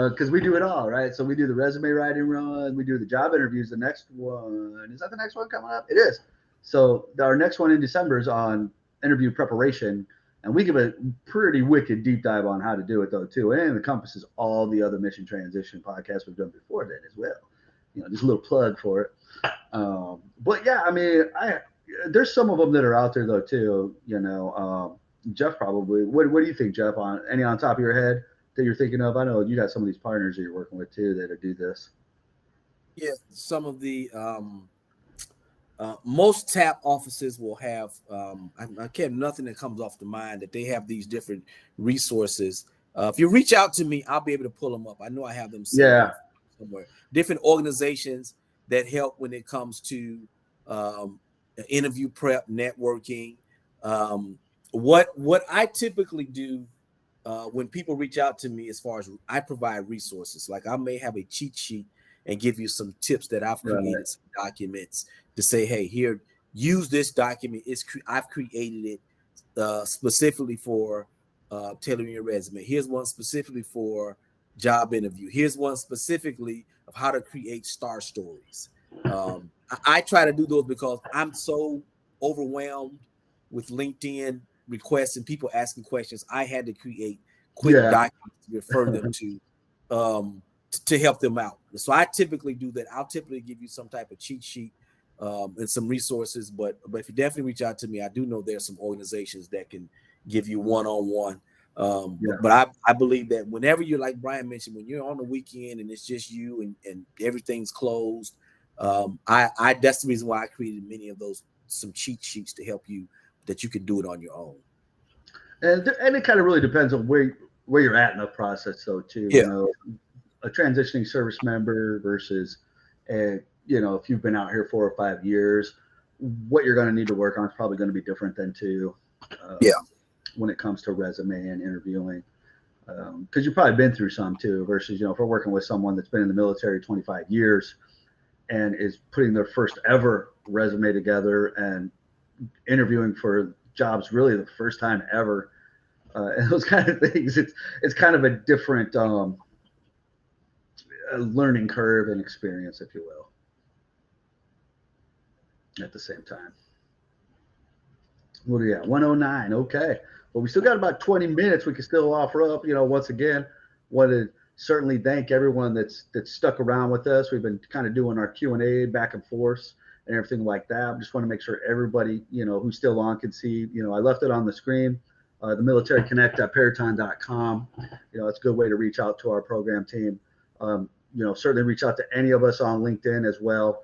Because we do it all, right? So we do the resume writing run, we do the job interviews. The next one, is that the next one coming up? It is. So our next one in December is on interview preparation, and we give a pretty wicked deep dive on how to do it, though, too. And it encompasses all the other mission transition podcasts we've done before that as well. Just a little plug for it. But yeah, I mean, there's some of them that are out there, though, too, Jeff, probably. What do you think, Jeff? Any on top of your head that you're thinking of? I know you got some of these partners that you're working with too that do this. Yeah, some of the most TAP offices will have. I can't. Nothing that comes off the mind that they have these different resources. If you reach out to me, I'll be able to pull them up. I know I have them somewhere. Different organizations that help when it comes to interview prep, networking. What I typically do when people reach out to me, as far as I provide resources, like I may have a cheat sheet and give you some tips that I've created, some documents to say, hey, here, use this document. I've created it specifically for tailoring your resume. Here's one specifically for job interview. Here's one specifically of how to create star stories. I try to do those because I'm so overwhelmed with LinkedIn requests and people asking questions. I had to create quick documents to refer them to help them out. So I typically do that. I'll typically give you some type of cheat sheet and some resources, but if you definitely reach out to me, I do know there's some organizations that can give you one-on-one. But I believe that whenever you're, like Brian mentioned, when you're on the weekend and it's just you and everything's closed, that's the reason why I created many of those, some cheat sheets to help you that you can do it on your own. And it kind of really depends on where you're at in the process, though, too. Yeah. A transitioning service member versus if you've been out here 4 or 5 years, what you're going to need to work on is probably going to be different than when it comes to resume and interviewing. Because you've probably been through some too, versus, if we're working with someone that's been in the military 25 years and is putting their first ever resume together and interviewing for jobs really the first time ever, and those kind of things, it's kind of a different learning curve and experience, if you will, at the same time. What do you got? 109. Okay. Well, we still got about 20 minutes. We can still offer up, once again, want to certainly thank everyone that's stuck around with us. We've been kind of doing our Q&A back and forth and everything like that. I just want to make sure everybody, who's still on can see, I left it on the screen, the militaryconnect.peraton.com. It's a good way to reach out to our program team. Certainly reach out to any of us on LinkedIn as well.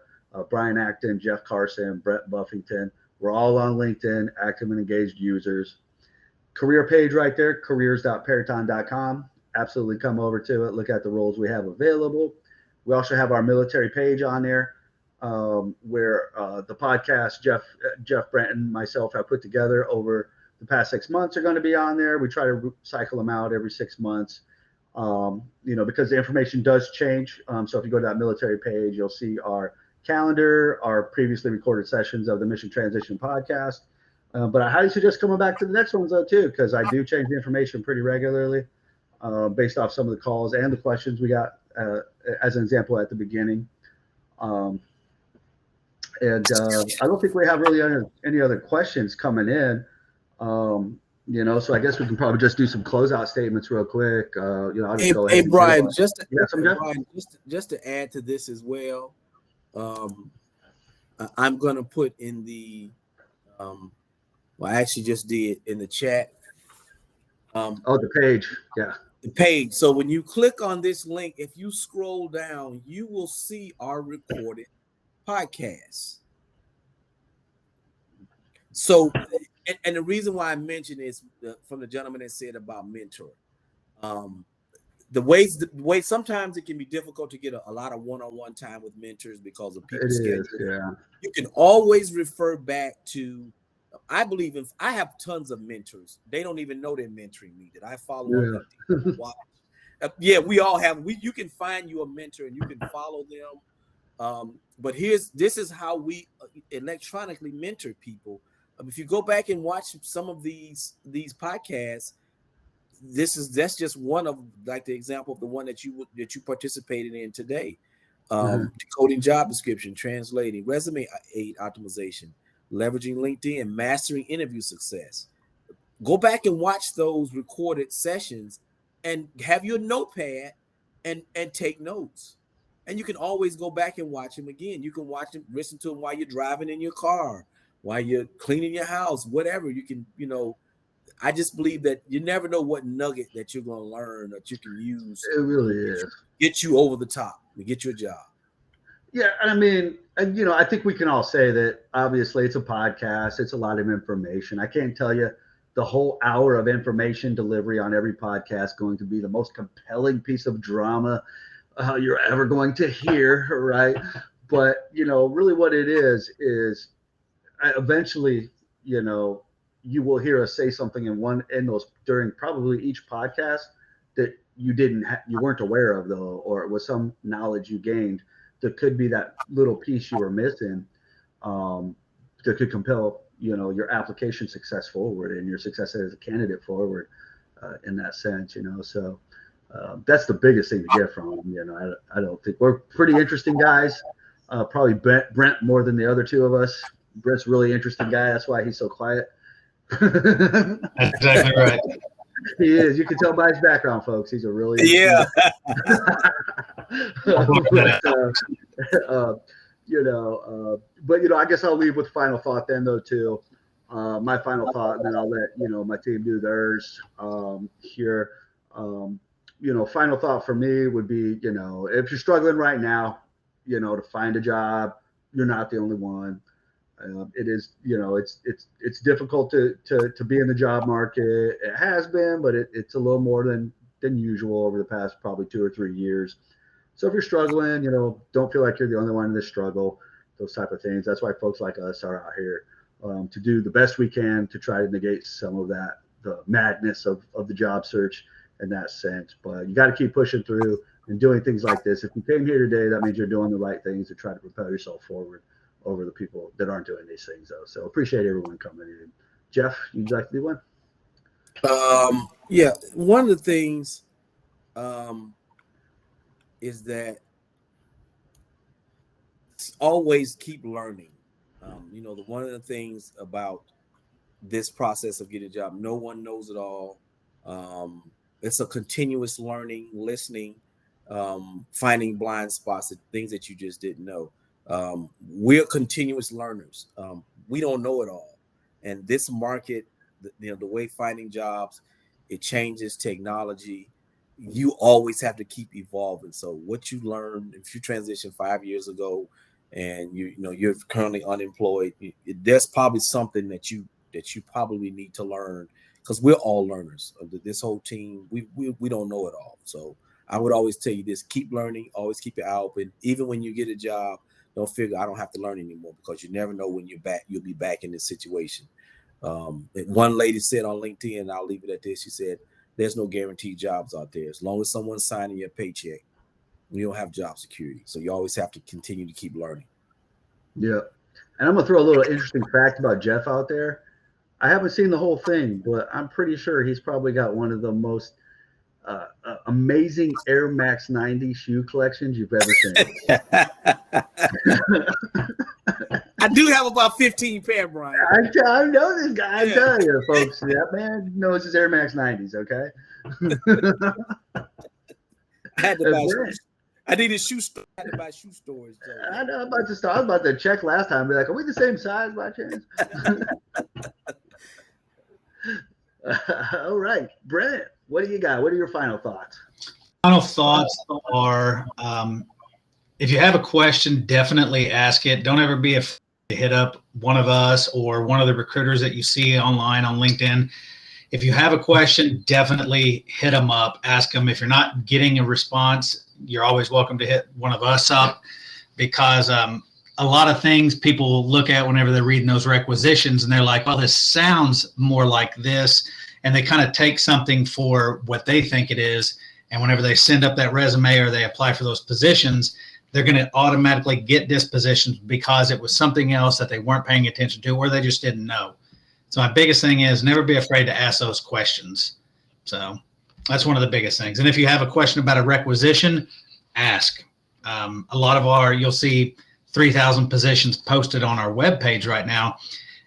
Brian Acton, Jeff Carson, Brett Buffington. We're all on LinkedIn, active and engaged users. Career page right there, careers.peraton.com. Absolutely come over to it. Look at the roles we have available. We also have our military page on there where the podcast Jeff, Brent, and myself have put together over the past 6 months are going to be on there. We try to cycle them out every 6 months, because the information does change. So if you go to that military page, you'll see our calendar, our previously recorded sessions of the Mission Transition podcast. But I highly suggest coming back to the next ones though too, because I do change the information pretty regularly based off some of the calls and the questions we got as an example at the beginning. I don't think we have really any other questions coming in. So I guess we can probably just do some closeout statements real quick. I'll just go ahead. Hey, Brian, just to add to this as well, I'm going to put in the I actually just did in the chat. The page. Yeah. The page. So when you click on this link, if you scroll down, you will see our recorded podcasts. So, and the reason why I mentioned is from the gentleman that said about mentor. The way sometimes it can be difficult to get a lot of one-on-one time with mentors because of people's schedules. Yeah. You can always refer back to. I believe I have tons of mentors. They don't even know they're mentoring me. That I follow. Yeah, we all have. You can find you a mentor and you can follow them. But this is how we electronically mentor people. If you go back and watch some of these podcasts, that's just one of like the example of the one that you participated in today. Decoding job description, translating, resume aid optimization, leveraging LinkedIn, mastering interview success. Go back and watch those recorded sessions and have your notepad and take notes. And you can always go back and watch them again. You can watch them, listen to them while you're driving in your car, while you're cleaning your house, whatever. You can, I just believe that you never know what nugget that you're going to learn that you can use. It really is. Get you over the top to get your job. Yeah, I mean, I think we can all say that obviously it's a podcast. It's a lot of information. I can't tell you the whole hour of information delivery on every podcast going to be the most compelling piece of drama you're ever going to hear, right? But, really what it is eventually, you will hear us say something in those during probably each podcast that you weren't aware of though, or it was some knowledge you gained. There could be that little piece you were missing that could compel, your application success forward and your success as a candidate forward in that sense, So that's the biggest thing to get from them. I don't think we're pretty interesting guys. Probably Brent more than the other two of us. Brent's a really interesting guy. That's why he's so quiet. That's exactly right. He is. You can tell by his background, folks. He's a really but I guess I'll leave with final thought then though too. My final thought, and then I'll let my team do theirs here. Final thought for me would be, if you're struggling right now, to find a job, you're not the only one. It is, it's difficult to be in the job market. It has been, but it's a little more than usual over the past probably 2 or 3 years. So if you're struggling, don't feel like you're the only one in this struggle, those type of things. That's why folks like us are out here to do the best we can to try to negate some of that, the madness of the job search in that sense. But you got to keep pushing through and doing things like this. If you came here today, that means you're doing the right things to try to propel yourself forward over the people that aren't doing these things though. So appreciate everyone coming in. Jeff, you'd like to do one? Yeah, one of the things is that always keep learning. One of the things about this process of getting a job, no one knows it all. It's a continuous learning, listening, finding blind spots, things that you just didn't know. We're continuous learners. We don't know it all. And this market, the way finding jobs, it changes technology. You always have to keep evolving. So what you learned, if you transitioned 5 years ago and you're currently unemployed, there's probably something that you probably need to learn, because we're all learners. This whole team, we don't know it all. So I would always tell you this: keep learning, always keep your eye open. Even when you get a job, don't figure I don't have to learn anymore, because you never know when you'll be back in this situation. One lady said on LinkedIn, and I'll leave it at this, she said, there's no guaranteed jobs out there. As long as someone's signing your paycheck, you don't have job security. So you always have to continue to keep learning. Yeah. And I'm going to throw a little interesting fact about Jeff out there. I haven't seen the whole thing, but I'm pretty sure he's probably got one of the most amazing Air Max 90 shoe collections you've ever seen. I do have about 15 pair, Brian. I know this guy. I'm telling you, folks. That man knows his Air Max 90s, okay? I had to buy shoes. I needed shoe store. I had to buy shoe stores. I know. I was about to check last time. Be like, are we the same size by chance? All right, Brent, what do you got? What are your final thoughts? Final thoughts are, if you have a question, definitely ask it. Don't ever be afraid to hit up one of us or one of the recruiters that you see online on LinkedIn. If you have a question, definitely hit them up, ask them. If you're not getting a response, you're always welcome to hit one of us up, because a lot of things people look at whenever they're reading those requisitions and they're like, well, this sounds more like this. And they kind of take something for what they think it is. And whenever they send up that resume or they apply for those positions, they're going to automatically get dispositions because it was something else that they weren't paying attention to, or they just didn't know. So my biggest thing is never be afraid to ask those questions. So that's one of the biggest things. And if you have a question about a requisition, ask. A lot of you'll see 3,000 positions posted on our webpage right now.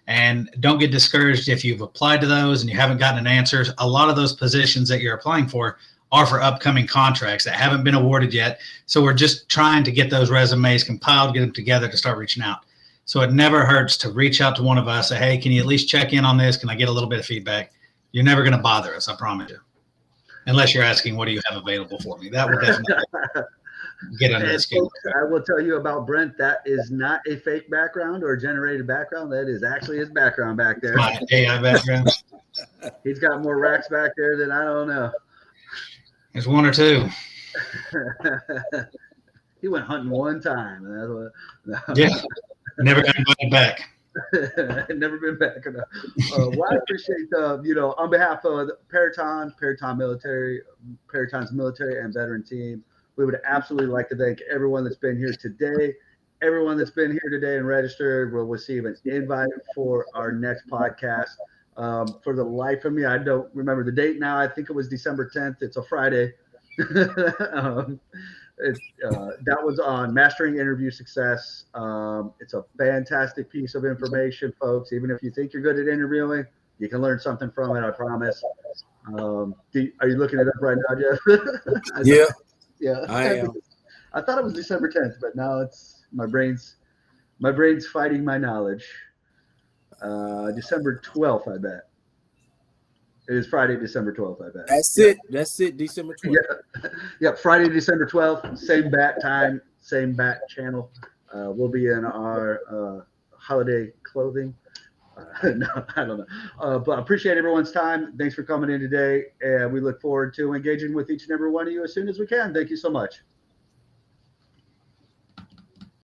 And don't get discouraged if you've applied to those and you haven't gotten an answer. A lot of those positions that you're applying for are for upcoming contracts that haven't been awarded yet. So we're just trying to get those resumes compiled, get them together to start reaching out. So it never hurts to reach out to one of us, say, hey, can you at least check in on this? Can I get a little bit of feedback? You're never going to bother us, I promise you. Unless you're asking, what do you have available for me? That will definitely get under the skin. I will tell you about Brent. That is not a fake background or a generated background. That is actually his background back there. My AI background. He's got more racks back there than I don't know. There's one or two. He went hunting one time. No. Yeah. Never got invited back. Never been back enough. Well, I appreciate on behalf of the Peraton's military and veteran team, we would absolutely like to thank everyone that's been here today. Everyone that's been here today and registered will receive an invite for our next podcast. For the life of me, I don't remember the date now. I think it was December 10th. It's a Friday. That was on Mastering Interview Success. It's a fantastic piece of information, folks. Even if you think you're good at interviewing, you can learn something from it, I promise. Are you looking it up right now, Jeff? Yeah. Yeah, I am. I thought it was December 10th, but now it's my brain's fighting my knowledge. December 12th, I bet. It is Friday, December 12th, I bet. That's it, December 12th. Yeah, Friday, December 12th, same bat time, same bat channel. We'll be in our holiday clothing. No, I don't know. But I appreciate everyone's time. Thanks for coming in today. And we look forward to engaging with each and every one of you as soon as we can. Thank you so much.